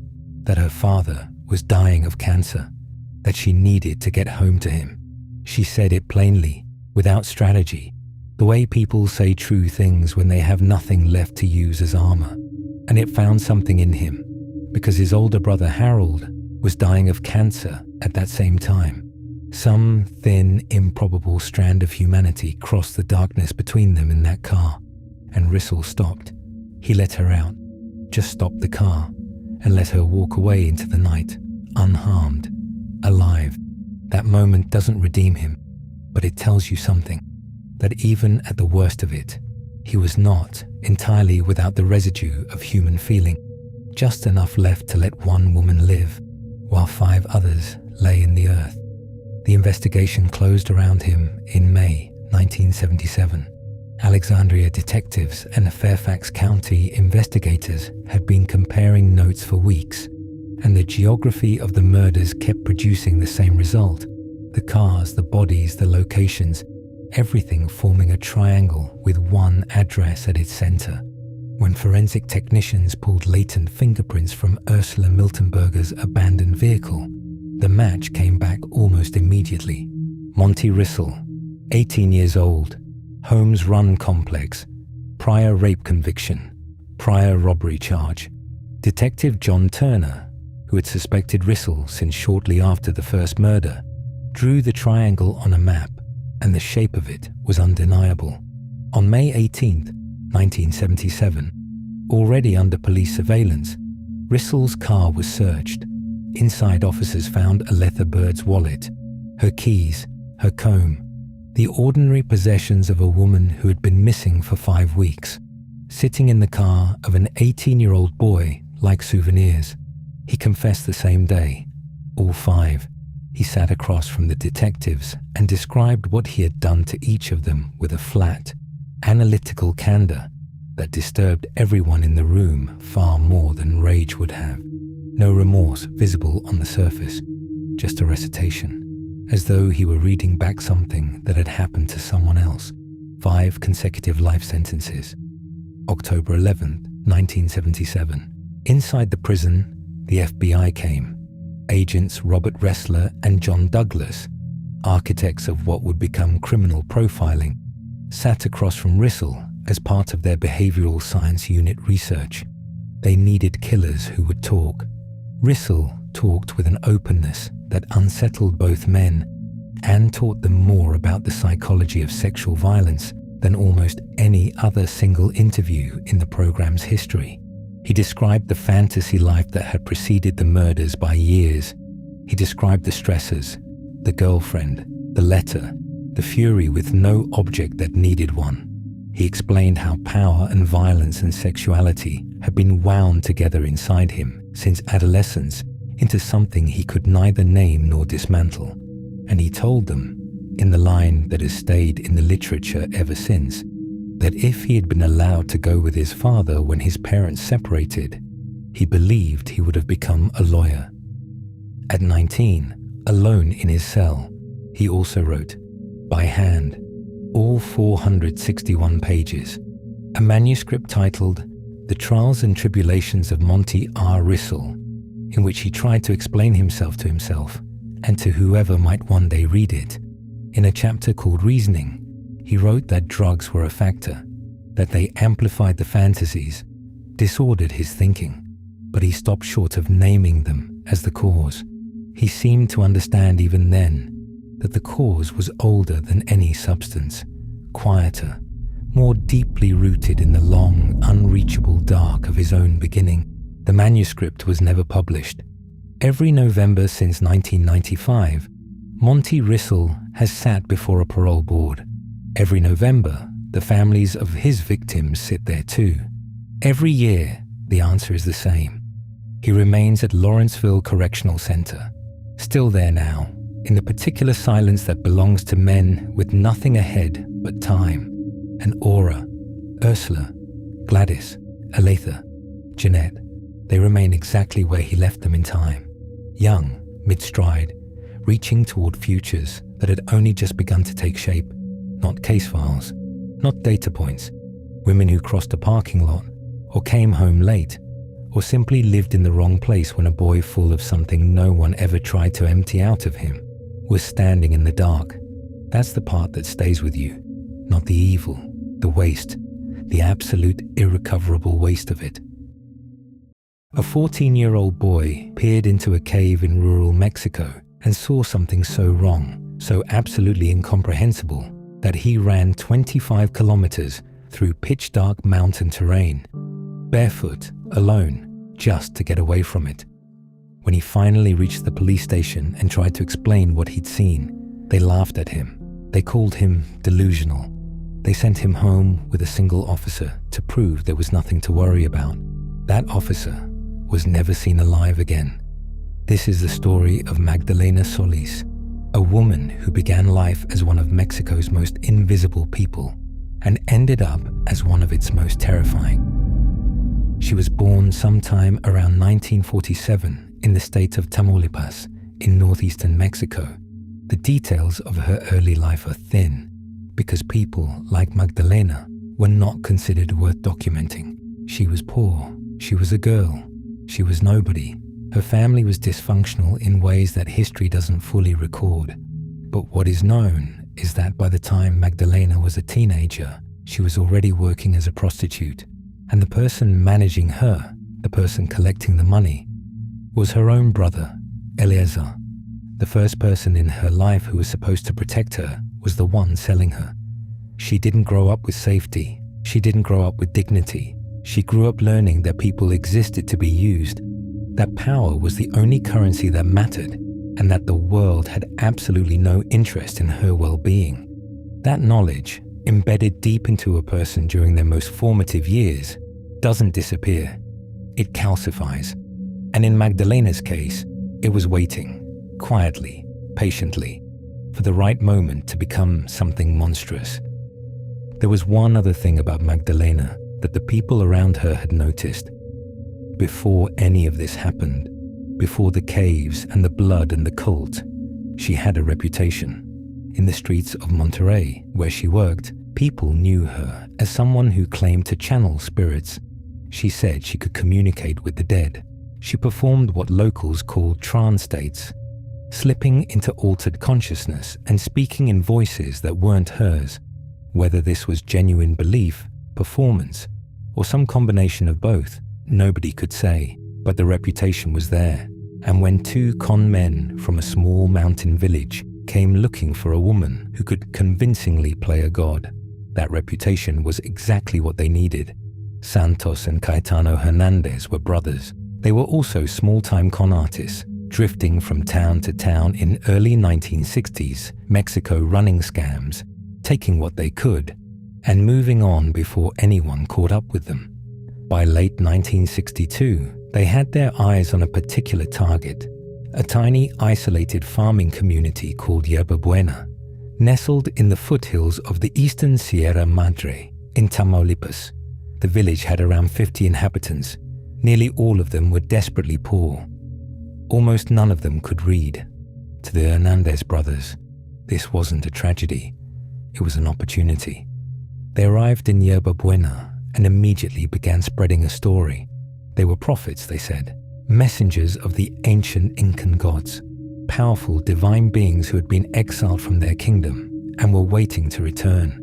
that her father was dying of cancer, that she needed to get home to him. She said it plainly, without strategy, the way people say true things when they have nothing left to use as armor. And it found something in him, because his older brother Harold was dying of cancer at that same time. Some thin, improbable strand of humanity crossed the darkness between them in that car, and Rissell stopped. He let her out, just stopped the car, and let her walk away into the night, unharmed, alive. That moment doesn't redeem him, but it tells you something, that even at the worst of it, he was not entirely without the residue of human feeling, just enough left to let one woman live, while 5 others lay in the earth. The investigation closed around him in May 1977. Alexandria detectives and Fairfax County investigators had been comparing notes for weeks, and the geography of the murders kept producing the same result. The cars, the bodies, the locations, everything forming a triangle with one address at its center. When forensic technicians pulled latent fingerprints from Ursula Miltenberger's abandoned vehicle, the match came back almost immediately. Monty Rissell, 18 years old, Holmes Run complex, prior rape conviction, prior robbery charge. Detective John Turner, who had suspected Rissell since shortly after the first murder, drew the triangle on a map, and the shape of it was undeniable. On May 18, 1977, already under police surveillance, Rissell's car was searched. Inside, officers found Aletha Bird's wallet, her keys, her comb, the ordinary possessions of a woman who had been missing for 5 weeks, sitting in the car of an 18-year-old boy like souvenirs. He confessed the same day, all 5. He sat across from the detectives and described what he had done to each of them with a flat, analytical candor that disturbed everyone in the room far more than rage would have. No remorse visible on the surface, just a recitation, as though he were reading back something that had happened to someone else. 5 consecutive life sentences. October 11th, 1977. Inside the prison, the FBI came. Agents Robert Ressler and John Douglas, architects of what would become criminal profiling, sat across from Rissell as part of their behavioral science unit research. They needed killers who would talk. Rissell talked with an openness that unsettled both men and taught them more about the psychology of sexual violence than almost any other single interview in the program's history. He described the fantasy life that had preceded the murders by years. He described the stressors, the girlfriend, the letter, the fury with no object that needed one. He explained how power and violence and sexuality had been wound together inside him since adolescence into something he could neither name nor dismantle. And he told them, in the line that has stayed in the literature ever since, that if he had been allowed to go with his father when his parents separated, he believed he would have become a lawyer. At 19, alone in his cell, he also wrote, by hand, all 461 pages, a manuscript titled The Trials and Tribulations of Monty R. Rissell, in which he tried to explain himself to himself and to whoever might one day read it. In a chapter called Reasoning, he wrote that drugs were a factor, that they amplified the fantasies, disordered his thinking, but he stopped short of naming them as the cause. He seemed to understand even then that the cause was older than any substance, quieter, more deeply rooted in the long, unreachable dark of his own beginning. The manuscript was never published. Every November since 1995, Monty Rissell has sat before a parole board. Every November, the families of his victims sit there too. Every year, the answer is the same. He remains at Lawrenceville Correctional Center, still there now, in the particular silence that belongs to men with nothing ahead but time. And Aura, Ursula, Gladys, Aletha, Jeanette, they remain exactly where he left them in time. Young, mid-stride, reaching toward futures that had only just begun to take shape. Not case files, not data points, women who crossed a parking lot, or came home late, or simply lived in the wrong place when a boy full of something no one ever tried to empty out of him was standing in the dark. That's the part that stays with you, not the evil, the waste, the absolute irrecoverable waste of it. A 14-year-old boy peered into a cave in rural Mexico and saw something so wrong, so absolutely incomprehensible, that he ran 25 kilometers through pitch-dark mountain terrain, barefoot, alone, just to get away from it. When he finally reached the police station and tried to explain what he'd seen, they laughed at him. They called him delusional. They sent him home with a single officer to prove there was nothing to worry about. That officer was never seen alive again. This is the story of Magdalena Solis, a woman who began life as one of Mexico's most invisible people and ended up as one of its most terrifying. She was born sometime around 1947 in the state of Tamaulipas in northeastern Mexico. The details of her early life are thin because people like Magdalena were not considered worth documenting. She was poor, she was a girl, she was nobody. Her family was dysfunctional in ways that history doesn't fully record. But what is known is that by the time Magdalena was a teenager, she was already working as a prostitute, and the person managing her, the person collecting the money, was her own brother, Eliezer. The first person in her life who was supposed to protect her was the one selling her. She didn't grow up with safety. She didn't grow up with dignity. She grew up learning that people existed to be used, that power was the only currency that mattered, and that the world had absolutely no interest in her well-being. That knowledge, embedded deep into a person during their most formative years, doesn't disappear. It calcifies. And in Magdalena's case, it was waiting, quietly, patiently, for the right moment to become something monstrous. There was one other thing about Magdalena that the people around her had noticed. Before any of this happened, before the caves and the blood and the cult, she had a reputation. In the streets of Monterrey, where she worked, people knew her as someone who claimed to channel spirits. She said she could communicate with the dead. She performed what locals called trance states, slipping into altered consciousness and speaking in voices that weren't hers. Whether this was genuine belief, performance, or some combination of both, nobody could say, but the reputation was there. And when two con men from a small mountain village came looking for a woman who could convincingly play a god, that reputation was exactly what they needed. Santos and Caetano Hernandez were brothers. They were also small-time con artists, drifting from town to town in early 1960s Mexico running scams, taking what they could, and moving on before anyone caught up with them. By late 1962, they had their eyes on a particular target, a tiny isolated farming community called Yerba Buena, nestled in the foothills of the eastern Sierra Madre in Tamaulipas. The village had around 50 inhabitants. Nearly all of them were desperately poor. Almost none of them could read. To the Hernandez brothers, this wasn't a tragedy. It was an opportunity. They arrived in Yerba Buena and immediately began spreading a story. They were prophets, they said, messengers of the ancient Incan gods, powerful divine beings who had been exiled from their kingdom and were waiting to return.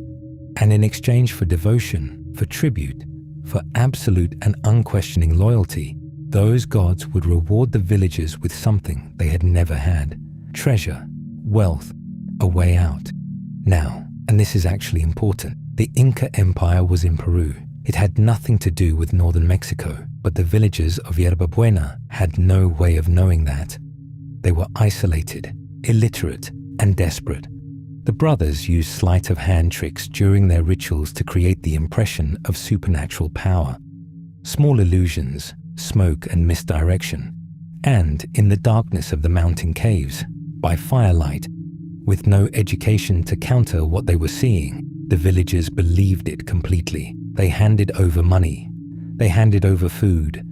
And in exchange for devotion, for tribute, for absolute and unquestioning loyalty, those gods would reward the villagers with something they had never had: treasure, wealth, a way out. Now, and this is actually important, the Inca Empire was in Peru. It had nothing to do with northern Mexico. But the villagers of Yerba Buena had no way of knowing that. They were isolated, illiterate, and desperate. The brothers used sleight of hand tricks during their rituals to create the impression of supernatural power. Small illusions, smoke and misdirection, and in the darkness of the mountain caves, by firelight, with no education to counter what they were seeing, the villagers believed it completely. They handed over money. They handed over food.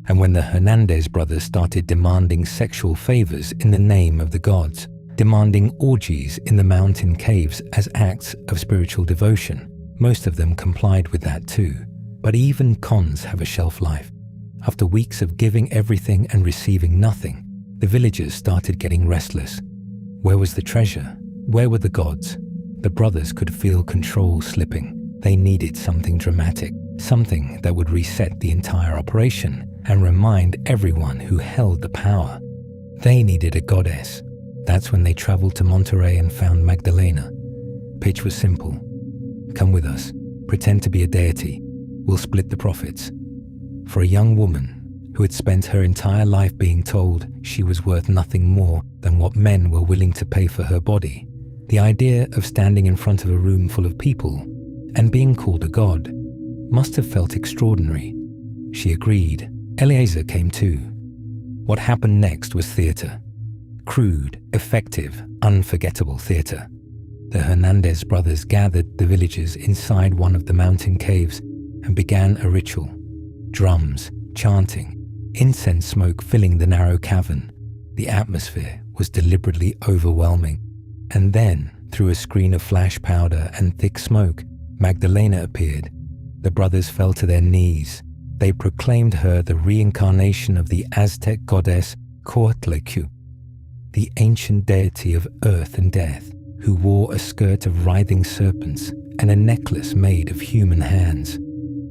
And when the Hernandez brothers started demanding sexual favors in the name of the gods, demanding orgies in the mountain caves as acts of spiritual devotion, most of them complied with that too. But even cons have a shelf life. After weeks of giving everything and receiving nothing, the villagers started getting restless. Where was the treasure? Where were the gods? The brothers could feel control slipping. They needed something dramatic, something that would reset the entire operation and remind everyone who held the power. They needed a goddess. That's when they traveled to Monterrey and found Magdalena. Pitch was simple. Come with us. Pretend to be a deity. We'll split the profits. For a young woman who had spent her entire life being told she was worth nothing more than what men were willing to pay for her body, the idea of standing in front of a room full of people and being called a god must have felt extraordinary. She agreed. Eliezer came too. What happened next was theater. Crude, effective, unforgettable theater. The Hernandez brothers gathered the villagers inside one of the mountain caves and began a ritual. Drums, chanting, incense smoke filling the narrow cavern. The atmosphere was deliberately overwhelming. And then, through a screen of flash powder and thick smoke, Magdalena appeared. The brothers fell to their knees. They proclaimed her the reincarnation of the Aztec goddess Coatlicue, the ancient deity of earth and death, who wore a skirt of writhing serpents and a necklace made of human hands.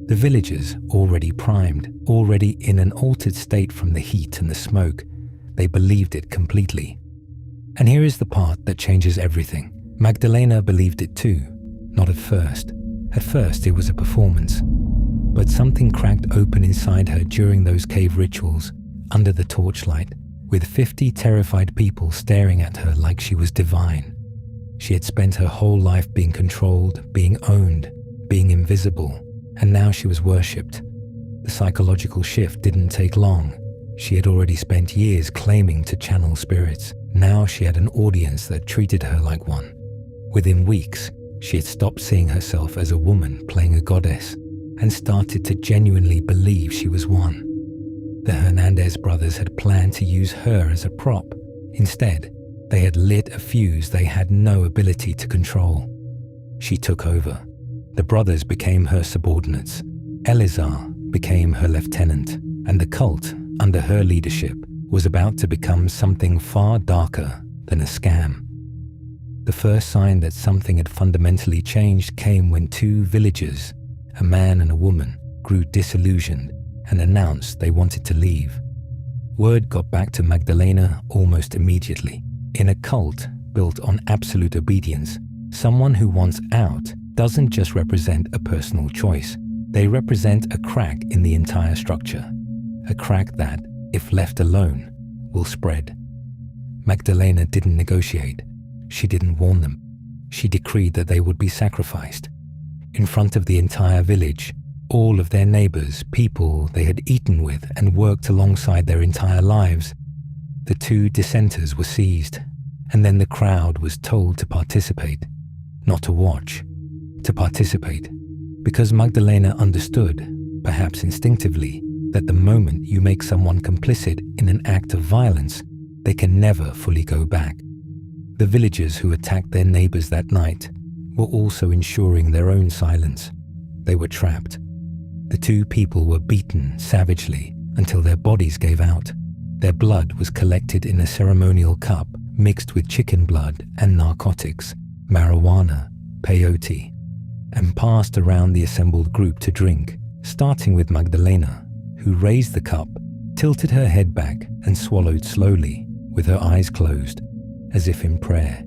The villagers, already primed, already in an altered state from the heat and the smoke, they believed it completely. And here is the part that changes everything. Magdalena believed it too, not at first. At first it was a performance. But something cracked open inside her during those cave rituals, under the torchlight, with 50 terrified people staring at her like she was divine. She had spent her whole life being controlled, being owned, being invisible, and now she was worshipped. The psychological shift didn't take long. She had already spent years claiming to channel spirits. Now she had an audience that treated her like one. Within weeks, she had stopped seeing herself as a woman playing a goddess and started to genuinely believe she was one. The Hernandez brothers had planned to use her as a prop. Instead, they had lit a fuse they had no ability to control. She took over. The brothers became her subordinates. Eliezer became her lieutenant, and the cult, under her leadership, was about to become something far darker than a scam. The first sign that something had fundamentally changed came when two villagers, a man and a woman, grew disillusioned and announced they wanted to leave. Word got back to Magdalena almost immediately. In a cult built on absolute obedience, someone who wants out doesn't just represent a personal choice. They represent a crack in the entire structure. A crack that, if left alone, will spread. Magdalena didn't negotiate. She didn't warn them. She decreed that they would be sacrificed. In front of the entire village, all of their neighbors, people they had eaten with and worked alongside their entire lives, the two dissenters were seized, and then the crowd was told to participate, not to watch, to participate, because Magdalena understood, perhaps instinctively, that the moment you make someone complicit in an act of violence, they can never fully go back. The villagers who attacked their neighbors that night were also ensuring their own silence. They were trapped. The two people were beaten savagely until their bodies gave out. Their blood was collected in a ceremonial cup mixed with chicken blood and narcotics, marijuana, peyote, and passed around the assembled group to drink, starting with Magdalena, who raised the cup, tilted her head back and swallowed slowly, with her eyes closed, as if in prayer.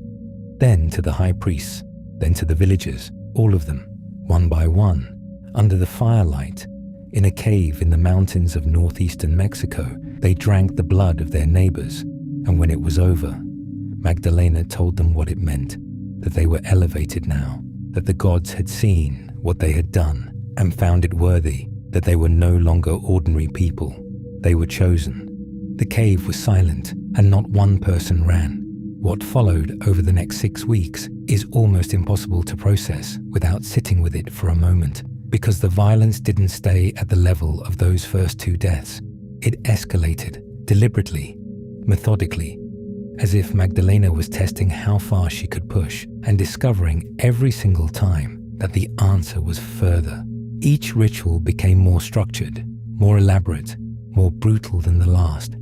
Then to the high priests, then to the villagers, all of them, one by one, under the firelight, In a cave in the mountains of northeastern Mexico, they drank the blood of their neighbors, and when it was over, Magdalena told them what it meant, that they were elevated now, that the gods had seen what they had done and found it worthy, that they were no longer ordinary people. They were chosen. The cave was silent, and not one person ran. What followed over the next 6 weeks is almost impossible to process without sitting with it for a moment, because the violence didn't stay at the level of those first 2 deaths. It escalated, deliberately, methodically, as if Magdalena was testing how far she could push and discovering every single time that the answer was further. Each ritual became more structured, more elaborate, more brutal than the last.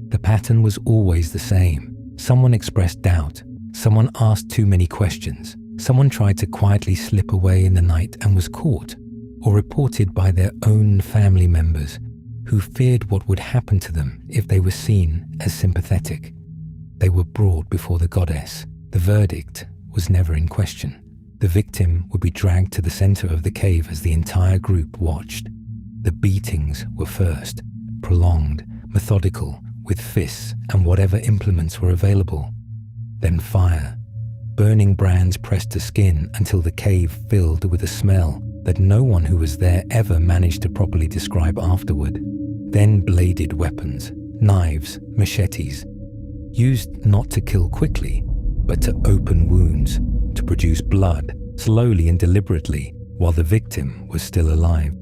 The pattern was always the same. Someone expressed doubt. Someone asked too many questions. Someone tried to quietly slip away in the night and was caught, or reported by their own family members who feared what would happen to them if they were seen as sympathetic. They were brought before the goddess. The verdict was never in question. The victim would be dragged to the center of the cave as the entire group watched. The beatings were first, prolonged, methodical, with fists and whatever implements were available. Then fire, burning brands pressed to skin until the cave filled with a smell that no one who was there ever managed to properly describe afterward. Then bladed weapons, knives, machetes, used not to kill quickly, but to open wounds, to produce blood, slowly and deliberately, while the victim was still alive.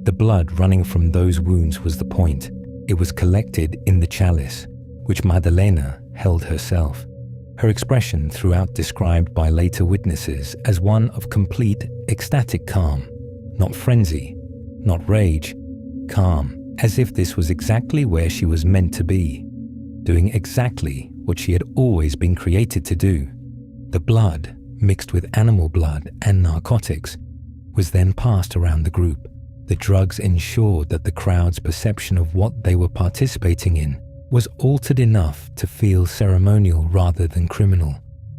The blood running from those wounds was the point. It was collected in the chalice, which Magdalena held herself. Her expression throughout described by later witnesses as one of complete, ecstatic calm, not frenzy, not rage, calm, as if this was exactly where she was meant to be, doing exactly what she had always been created to do. The blood, mixed with animal blood and narcotics, was then passed around the group. The drugs ensured that the crowd's perception of what they were participating in was altered enough to feel ceremonial rather than criminal.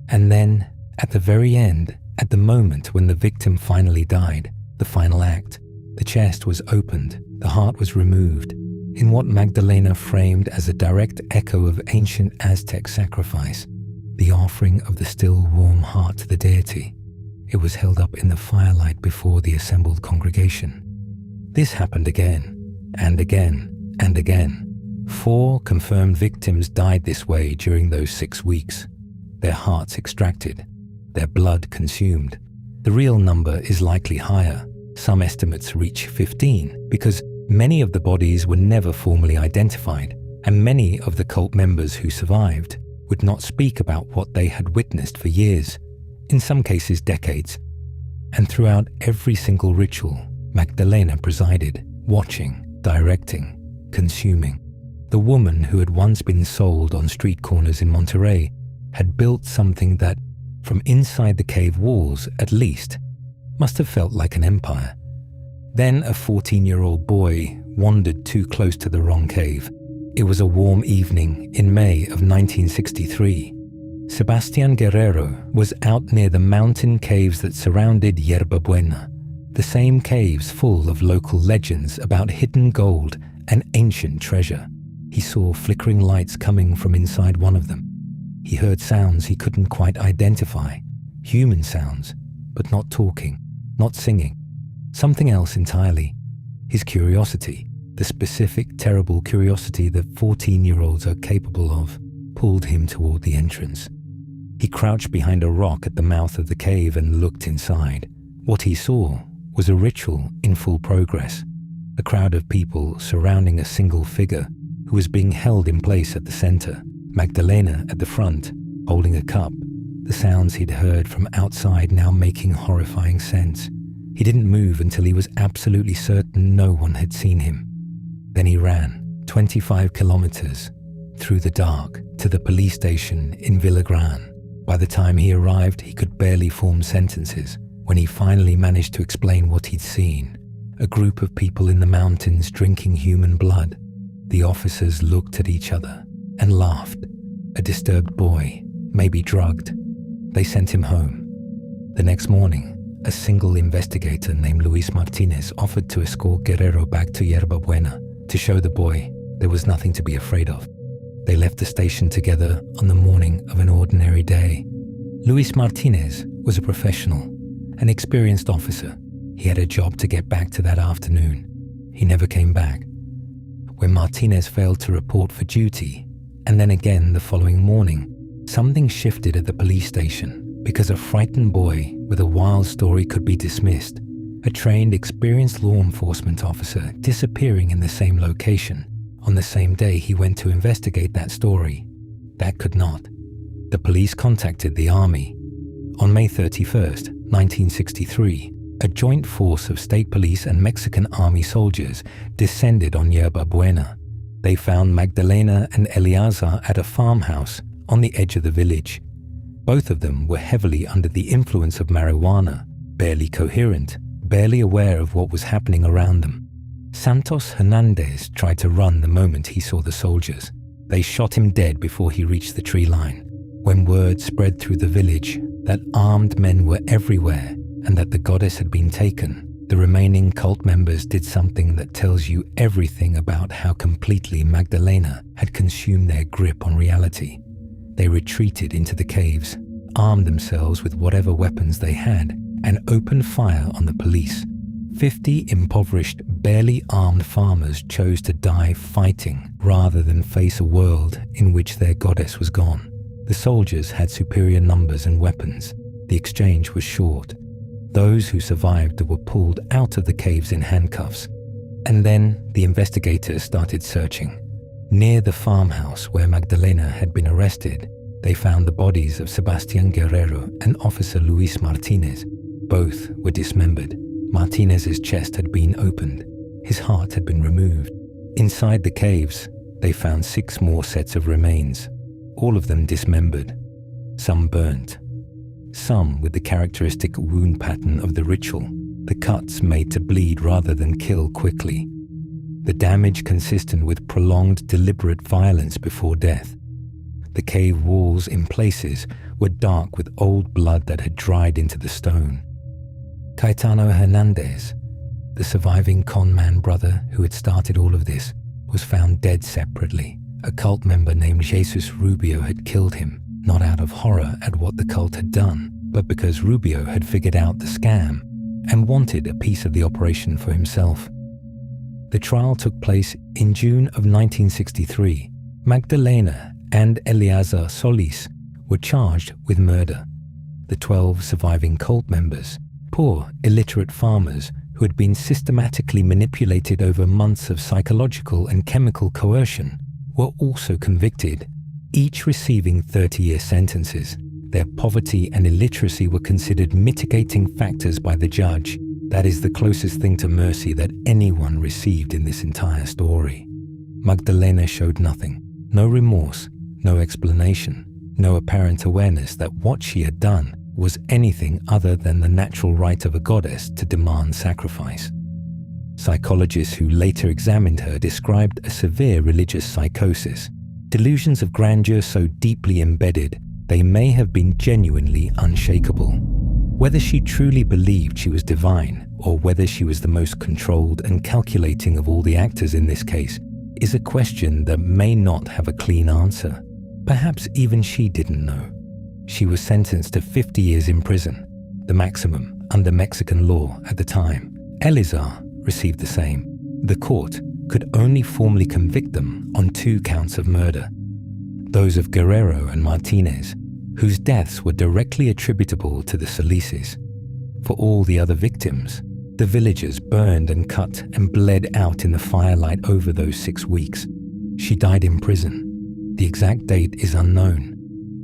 And then, at the very end, at the moment when the victim finally died, the final act, the chest was opened, the heart was removed, in what Magdalena framed as a direct echo of ancient Aztec sacrifice, the offering of the still warm heart to the deity. It was held up in the firelight before the assembled congregation. This happened again, and again, and again. 4 confirmed victims died this way during those 6 weeks. Their hearts extracted, their blood consumed. The real number is likely higher. Some estimates reach 15, because many of the bodies were never formally identified, and many of the cult members who survived would not speak about what they had witnessed for years, in some cases decades. And throughout every single ritual, Magdalena presided, watching, directing, consuming. The woman who had once been sold on street corners in Monterrey had built something that, from inside the cave walls at least, must have felt like an empire. Then a 14-year-old boy wandered too close to the wrong cave. It was a warm evening in May of 1963. Sebastián Guerrero was out near the mountain caves that surrounded Yerba Buena, the same caves full of local legends about hidden gold and ancient treasure. He saw flickering lights coming from inside one of them. He heard sounds he couldn't quite identify, human sounds, but not talking, not singing, something else entirely. His curiosity, the specific, terrible curiosity that 14-year-olds are capable of, pulled him toward the entrance. He crouched behind a rock at the mouth of the cave and looked inside. What he saw was a ritual in full progress, a crowd of people surrounding a single figure who was being held in place at the center, Magdalena at the front, holding a cup, the sounds he'd heard from outside now making horrifying sense. He didn't move until he was absolutely certain no one had seen him. Then he ran 25 kilometers through the dark to the police station in Villagrán. By the time he arrived, he could barely form sentences. When he finally managed to explain what he'd seen, a group of people in the mountains drinking human blood, the officers looked at each other and laughed. A disturbed boy, maybe drugged. They sent him home. The next morning, a single investigator named Luis Martinez offered to escort Guerrero back to Yerba Buena to show the boy there was nothing to be afraid of. They left the station together on the morning of an ordinary day. Luis Martinez was a professional, an experienced officer. He had a job to get back to that afternoon. He never came back. When Martinez failed to report for duty, and then again the following morning, something shifted at the police station because a frightened boy with a wild story could be dismissed. A trained, experienced law enforcement officer disappearing in the same location on the same day he went to investigate that story. That could not. The police contacted the army. On May 31st, 1963, a joint force of state police and Mexican army soldiers descended on Yerba Buena. They found Magdalena and Eleazar at a farmhouse on the edge of the village. Both of them were heavily under the influence of marijuana, barely coherent, barely aware of what was happening around them. Santos Hernandez tried to run the moment he saw the soldiers. They shot him dead before he reached the tree line. When word spread through the village that armed men were everywhere and that the goddess had been taken, the remaining cult members did something that tells you everything about how completely Magdalena had consumed their grip on reality. They retreated into the caves, armed themselves with whatever weapons they had, and opened fire on the police. 50 impoverished, barely armed farmers chose to die fighting rather than face a world in which their goddess was gone. The soldiers had superior numbers and weapons. The exchange was short. Those who survived were pulled out of the caves in handcuffs. And then the investigators started searching. Near the farmhouse where Magdalena had been arrested, they found the bodies of Sebastián Guerrero and Officer Luis Martinez. Both were dismembered. Martinez's chest had been opened. His heart had been removed. Inside the caves, they found 6 more sets of remains, all of them dismembered, some burnt, some with the characteristic wound pattern of the ritual, the cuts made to bleed rather than kill quickly, the damage consistent with prolonged deliberate violence before death. The cave walls in places were dark with old blood that had dried into the stone. Caetano Hernandez, the surviving con man brother who had started all of this, was found dead separately. A cult member named Jesus Rubio had killed him, not out of horror at what the cult had done, but because Rubio had figured out the scam and wanted a piece of the operation for himself. The trial took place in June of 1963. Magdalena and Eleazar Solis were charged with murder. The 12 surviving cult members, poor, illiterate farmers who had been systematically manipulated over months of psychological and chemical coercion, were also convicted, each receiving 30-year sentences. Their poverty and illiteracy were considered mitigating factors by the judge. That is the closest thing to mercy that anyone received in this entire story. Magdalena showed nothing, no remorse, no explanation, no apparent awareness that what she had done was anything other than the natural right of a goddess to demand sacrifice. Psychologists who later examined her described a severe religious psychosis, delusions of grandeur so deeply embedded they may have been genuinely unshakable. Whether she truly believed she was divine, or whether she was the most controlled and calculating of all the actors in this case, is a question that may not have a clean answer. Perhaps even she didn't know. She was sentenced to 50 years in prison, the maximum under Mexican law at the time. Eleazar received the same. The court could only formally convict them on 2 counts of murder, those of Guerrero and Martinez, whose deaths were directly attributable to the Solises. For all the other victims, the villagers burned and cut and bled out in the firelight over those 6 weeks. She died in prison. The exact date is unknown,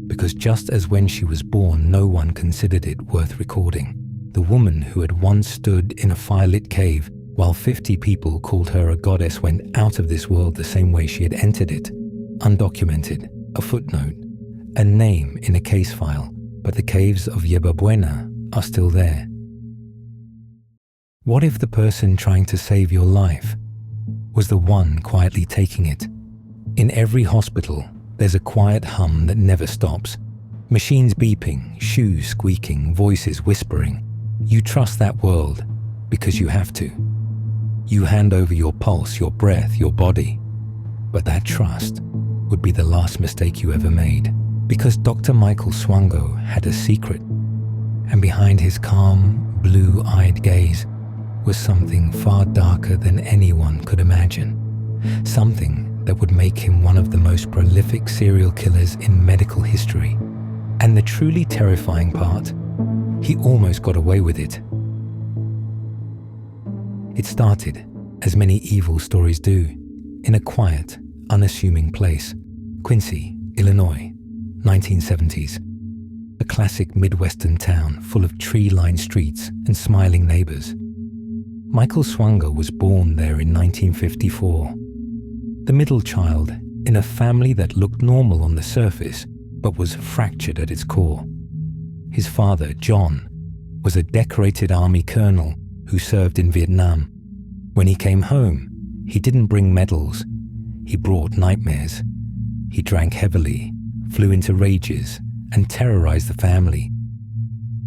because just as when she was born no one considered it worth recording, the woman who had once stood in a firelit cave while 50 people called her a goddess went out of this world the same way she had entered it. Undocumented, a footnote, a name in a case file, but the caves of Yerba Buena are still there. What if the person trying to save your life was the one quietly taking it? In every hospital, there's a quiet hum that never stops. Machines beeping, shoes squeaking, voices whispering. You trust that world because you have to. You hand over your pulse, your breath, your body. But that trust would be the last mistake you ever made, because Dr. Michael Swango had a secret, and behind his calm, blue-eyed gaze was something far darker than anyone could imagine. Something that would make him one of the most prolific serial killers in medical history. And the truly terrifying part, he almost got away with it. It started, as many evil stories do, in a quiet, unassuming place, Quincy, Illinois, 1970s. A classic Midwestern town full of tree-lined streets and smiling neighbors. Michael Swango was born there in 1954. The middle child in a family that looked normal on the surface, but was fractured at its core. His father, John, was a decorated army colonel who served in Vietnam. When he came home, he didn't bring medals. He brought nightmares. He drank heavily, flew into rages, and terrorized the family.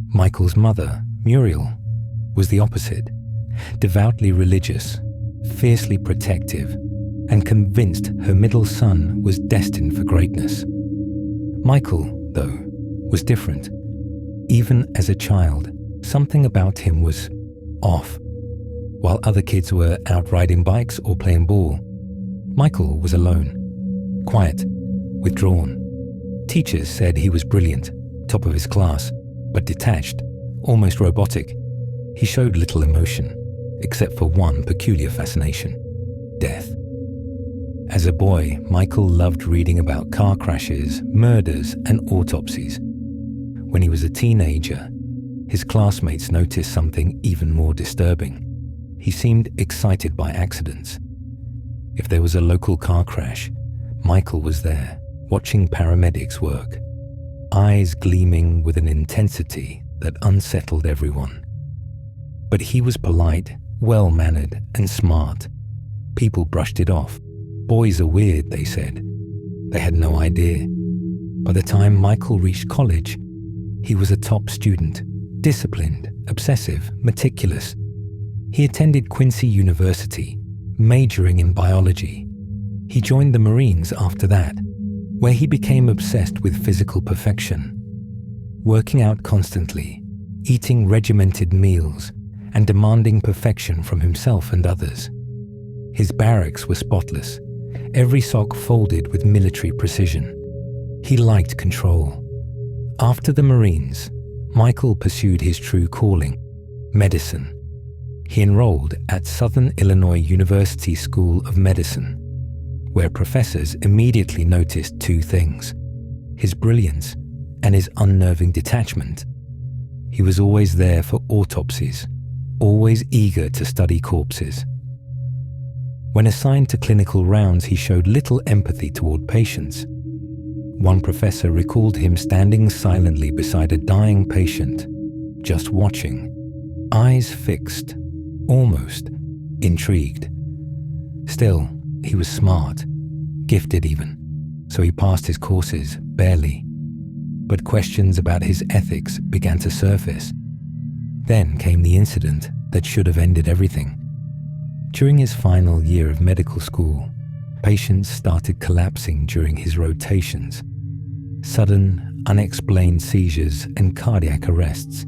Michael's mother, Muriel, was the opposite. Devoutly religious, fiercely protective, and convinced her middle son was destined for greatness. Michael, though, was different. Even as a child, something about him was off. While other kids were out riding bikes or playing ball, Michael was alone, quiet, withdrawn. Teachers said he was brilliant, top of his class, but detached, almost robotic. He showed little emotion, except for one peculiar fascination: death. As a boy, Michael loved reading about car crashes, murders, and autopsies. When he was a teenager, his classmates noticed something even more disturbing. He seemed excited by accidents. If there was a local car crash, Michael was there, watching paramedics work, eyes gleaming with an intensity that unsettled everyone. But he was polite, well-mannered, and smart. People brushed it off. Boys are weird, they said. They had no idea. By the time Michael reached college, he was a top student, disciplined, obsessive, meticulous. He attended Quincy University, majoring in biology. He joined the Marines after that, where he became obsessed with physical perfection, working out constantly, eating regimented meals, and demanding perfection from himself and others. His barracks were spotless, every sock folded with military precision. He liked control. After the Marines, Michael pursued his true calling, medicine. He enrolled at Southern Illinois University School of Medicine, where professors immediately noticed two things: his brilliance and his unnerving detachment. He was always there for autopsies, always eager to study corpses. When assigned to clinical rounds, he showed little empathy toward patients. One professor recalled him standing silently beside a dying patient, just watching, eyes fixed, almost intrigued. Still, he was smart, gifted even, so he passed his courses barely. But questions about his ethics began to surface. Then came the incident that should have ended everything. During his final year of medical school, patients started collapsing during his rotations. Sudden, unexplained seizures and cardiac arrests.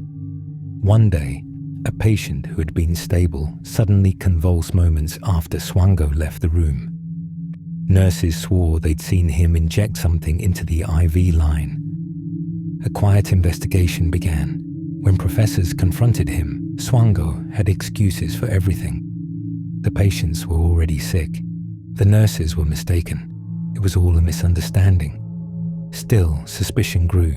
One day, a patient who had been stable suddenly convulsed moments after Swango left the room. Nurses swore they'd seen him inject something into the IV line. A quiet investigation began. When professors confronted him, Swango had excuses for everything. The patients were already sick. The nurses were mistaken. It was all a misunderstanding. Still, suspicion grew.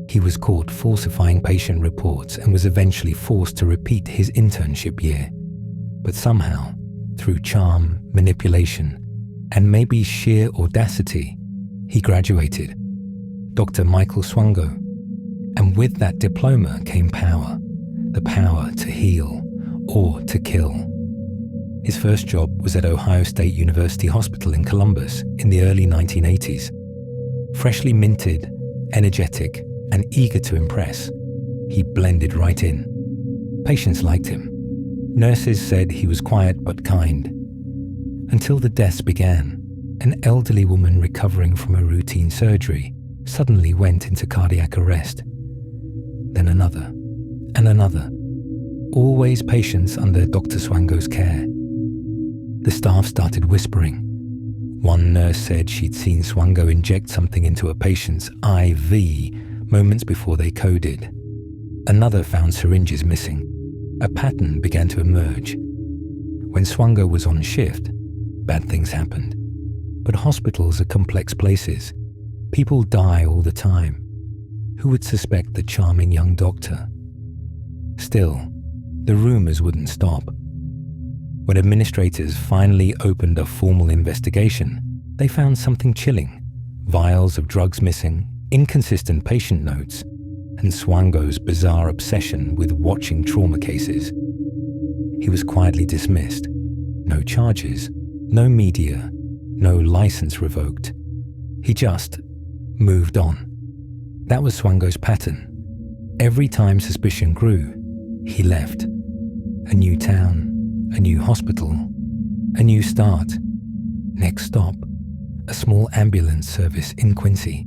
He was caught falsifying patient reports and was eventually forced to repeat his internship year. But somehow, through charm, manipulation, and maybe sheer audacity, he graduated. Dr. Michael Swango. And with that diploma came power. The power to heal or to kill. His first job was at Ohio State University Hospital in Columbus in the early 1980s. Freshly minted, energetic, and eager to impress, he blended right in. Patients liked him. Nurses said he was quiet but kind. Until the deaths began. An elderly woman recovering from a routine surgery suddenly went into cardiac arrest. Then another, and another. Always patients under Dr. Swango's care. The staff started whispering. One nurse said she'd seen Swango inject something into a patient's IV moments before they coded. Another found syringes missing. A pattern began to emerge. When Swango was on shift, bad things happened. But hospitals are complex places. People die all the time. Who would suspect the charming young doctor? Still, the rumors wouldn't stop. When administrators finally opened a formal investigation, they found something chilling. Vials of drugs missing, inconsistent patient notes, and Swango's bizarre obsession with watching trauma cases. He was quietly dismissed. No charges, no media, no license revoked. He just moved on. That was Swango's pattern. Every time suspicion grew, he left. A new town, a new hospital, a new start. Next stop, a small ambulance service in Quincy.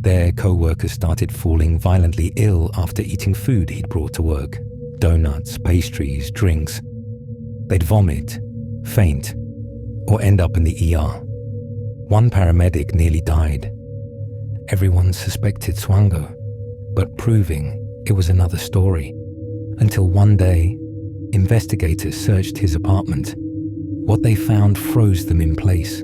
There, co-workers started falling violently ill after eating food he'd brought to work. Donuts, pastries, drinks. They'd vomit, faint, or end up in the ER. One paramedic nearly died. Everyone suspected Swango, but proving it was another story. Until one day, investigators searched his apartment. What they found froze them in place.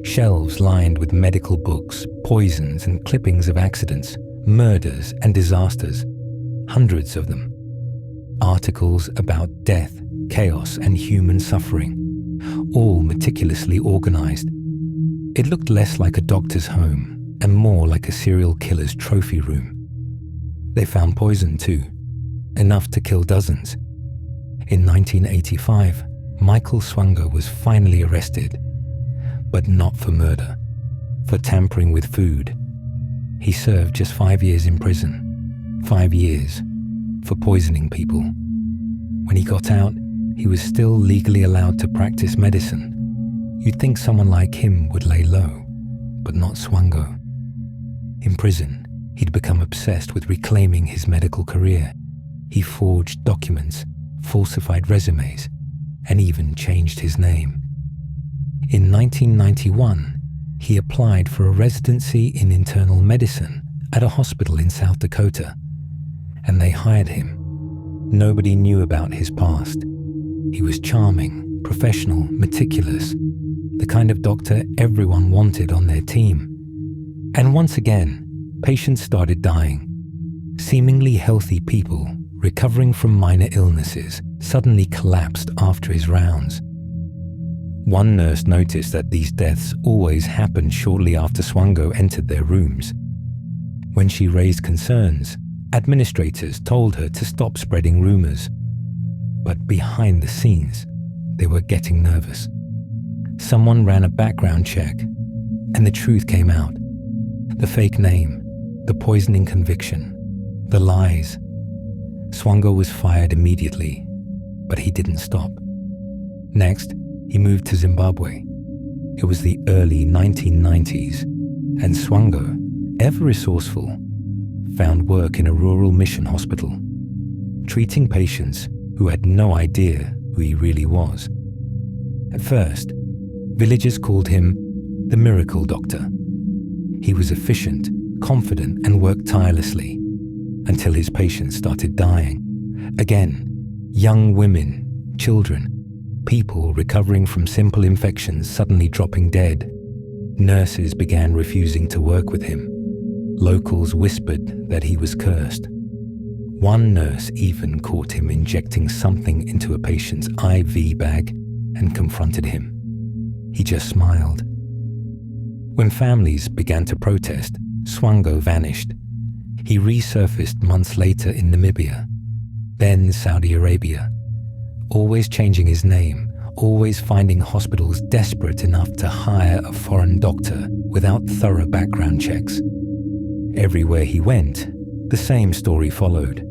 Shelves lined with medical books, poisons and clippings of accidents, murders and disasters. Hundreds of them. Articles about death, chaos and human suffering. All meticulously organized. It looked less like a doctor's home and more like a serial killer's trophy room. They found poison too, enough to kill dozens. In 1985, Michael Swango was finally arrested, but not for murder, for tampering with food. He served just 5 years in prison, 5 years for poisoning people. When he got out, he was still legally allowed to practice medicine. You'd think someone like him would lay low, but not Swango. In prison, he'd become obsessed with reclaiming his medical career. He forged documents, falsified resumes, and even changed his name. In 1991, he applied for a residency in internal medicine at a hospital in South Dakota, and they hired him. Nobody knew about his past. He was charming, professional, meticulous, the kind of doctor everyone wanted on their team. And once again, patients started dying. Seemingly healthy people, recovering from minor illnesses, suddenly collapsed after his rounds. One nurse noticed that these deaths always happened shortly after Swango entered their rooms. When she raised concerns, administrators told her to stop spreading rumors. But behind the scenes, they were getting nervous. Someone ran a background check, and the truth came out. The fake name, the poisoning conviction, the lies. Swango was fired immediately, but he didn't stop. Next, he moved to Zimbabwe. It was the early 1990s, and Swango, ever resourceful, found work in a rural mission hospital, treating patients who had no idea who he really was. At first, villagers called him the Miracle Doctor. He was efficient, confident, and worked tirelessly until his patients started dying. Again, young women, children, people recovering from simple infections suddenly dropping dead. Nurses began refusing to work with him. Locals whispered that he was cursed. One nurse even caught him injecting something into a patient's IV bag and confronted him. He just smiled. When families began to protest, Swango vanished. He resurfaced months later in Namibia, then Saudi Arabia, always changing his name, always finding hospitals desperate enough to hire a foreign doctor without thorough background checks. Everywhere he went, the same story followed.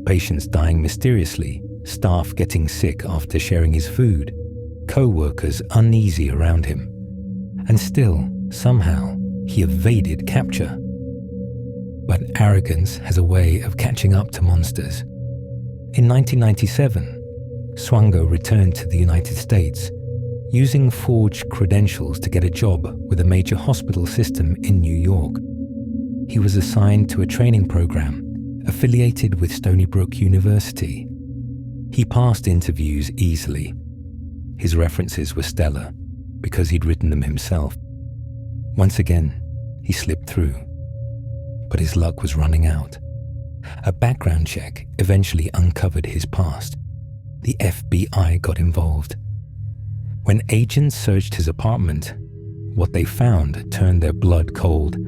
patients dying mysteriously, staff getting sick after sharing his food, co-workers uneasy around him. And still, somehow, he evaded capture. But arrogance has a way of catching up to monsters. In 1997, Swango returned to the United States, using forged credentials to get a job with a major hospital system in New York. He was assigned to a training program affiliated with Stony Brook University. He passed interviews easily. His references were stellar because he'd written them himself. Once again, he slipped through, but his luck was running out. A background check eventually uncovered his past. The FBI got involved. When agents searched his apartment, what they found turned their blood cold.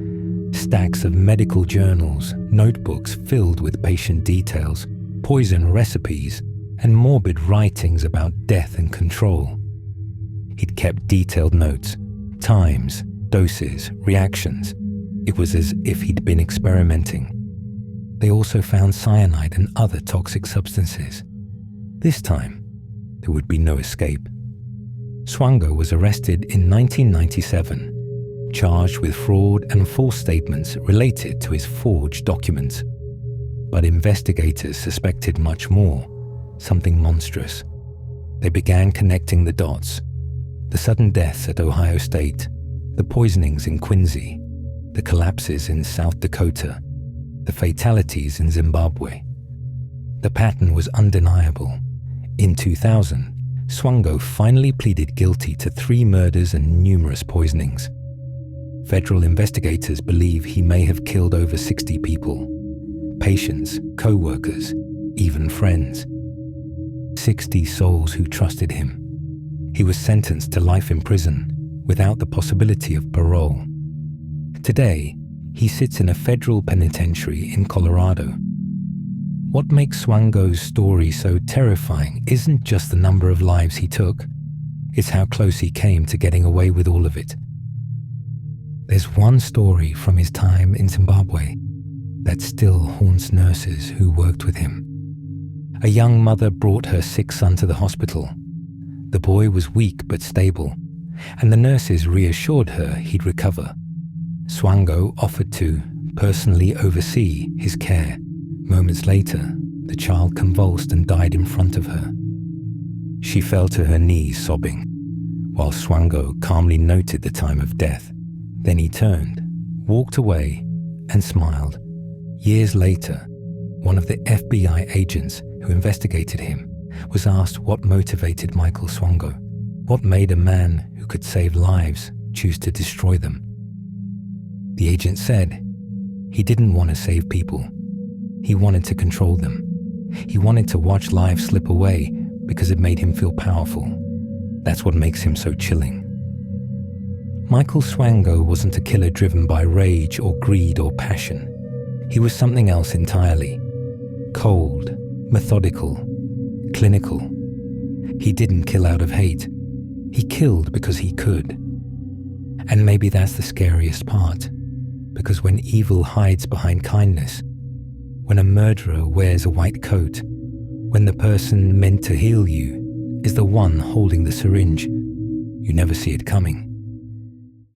Stacks of medical journals, notebooks filled with patient details, poison recipes, and morbid writings about death and control. He'd kept detailed notes, times, doses, reactions. It was as if he'd been experimenting. They also found cyanide and other toxic substances. This time, there would be no escape. Swango was arrested in 1997, charged with fraud and false statements related to his forged documents. But investigators suspected much more, something monstrous. They began connecting the dots. The sudden deaths at Ohio State, the poisonings in Quincy, the collapses in South Dakota, the fatalities in Zimbabwe. The pattern was undeniable. In 2000, Swango finally pleaded guilty to 3 murders and numerous poisonings. Federal investigators believe he may have killed over 60 people, patients, co-workers, even friends. 60 souls who trusted him. He was sentenced to life in prison without the possibility of parole. Today, he sits in a federal penitentiary in Colorado. What makes Swango's story so terrifying isn't just the number of lives he took, it's how close he came to getting away with all of it. There's one story from his time in Zimbabwe that still haunts nurses who worked with him. A young mother brought her sick son to the hospital. The boy was weak but stable, and the nurses reassured her he'd recover. Swango offered to personally oversee his care. Moments later, the child convulsed and died in front of her. She fell to her knees sobbing, while Swango calmly noted the time of death. Then he turned, walked away, and smiled. Years later, one of the FBI agents who investigated him was asked what motivated Michael Swango, what made a man who could save lives choose to destroy them. The agent said he didn't want to save people. He wanted to control them. He wanted to watch lives slip away because it made him feel powerful. That's what makes him so chilling. Michael Swango wasn't a killer driven by rage or greed or passion. He was something else entirely. Cold, methodical, clinical. He didn't kill out of hate. He killed because he could. And maybe that's the scariest part, because when evil hides behind kindness, when a murderer wears a white coat, when the person meant to heal you is the one holding the syringe, you never see it coming.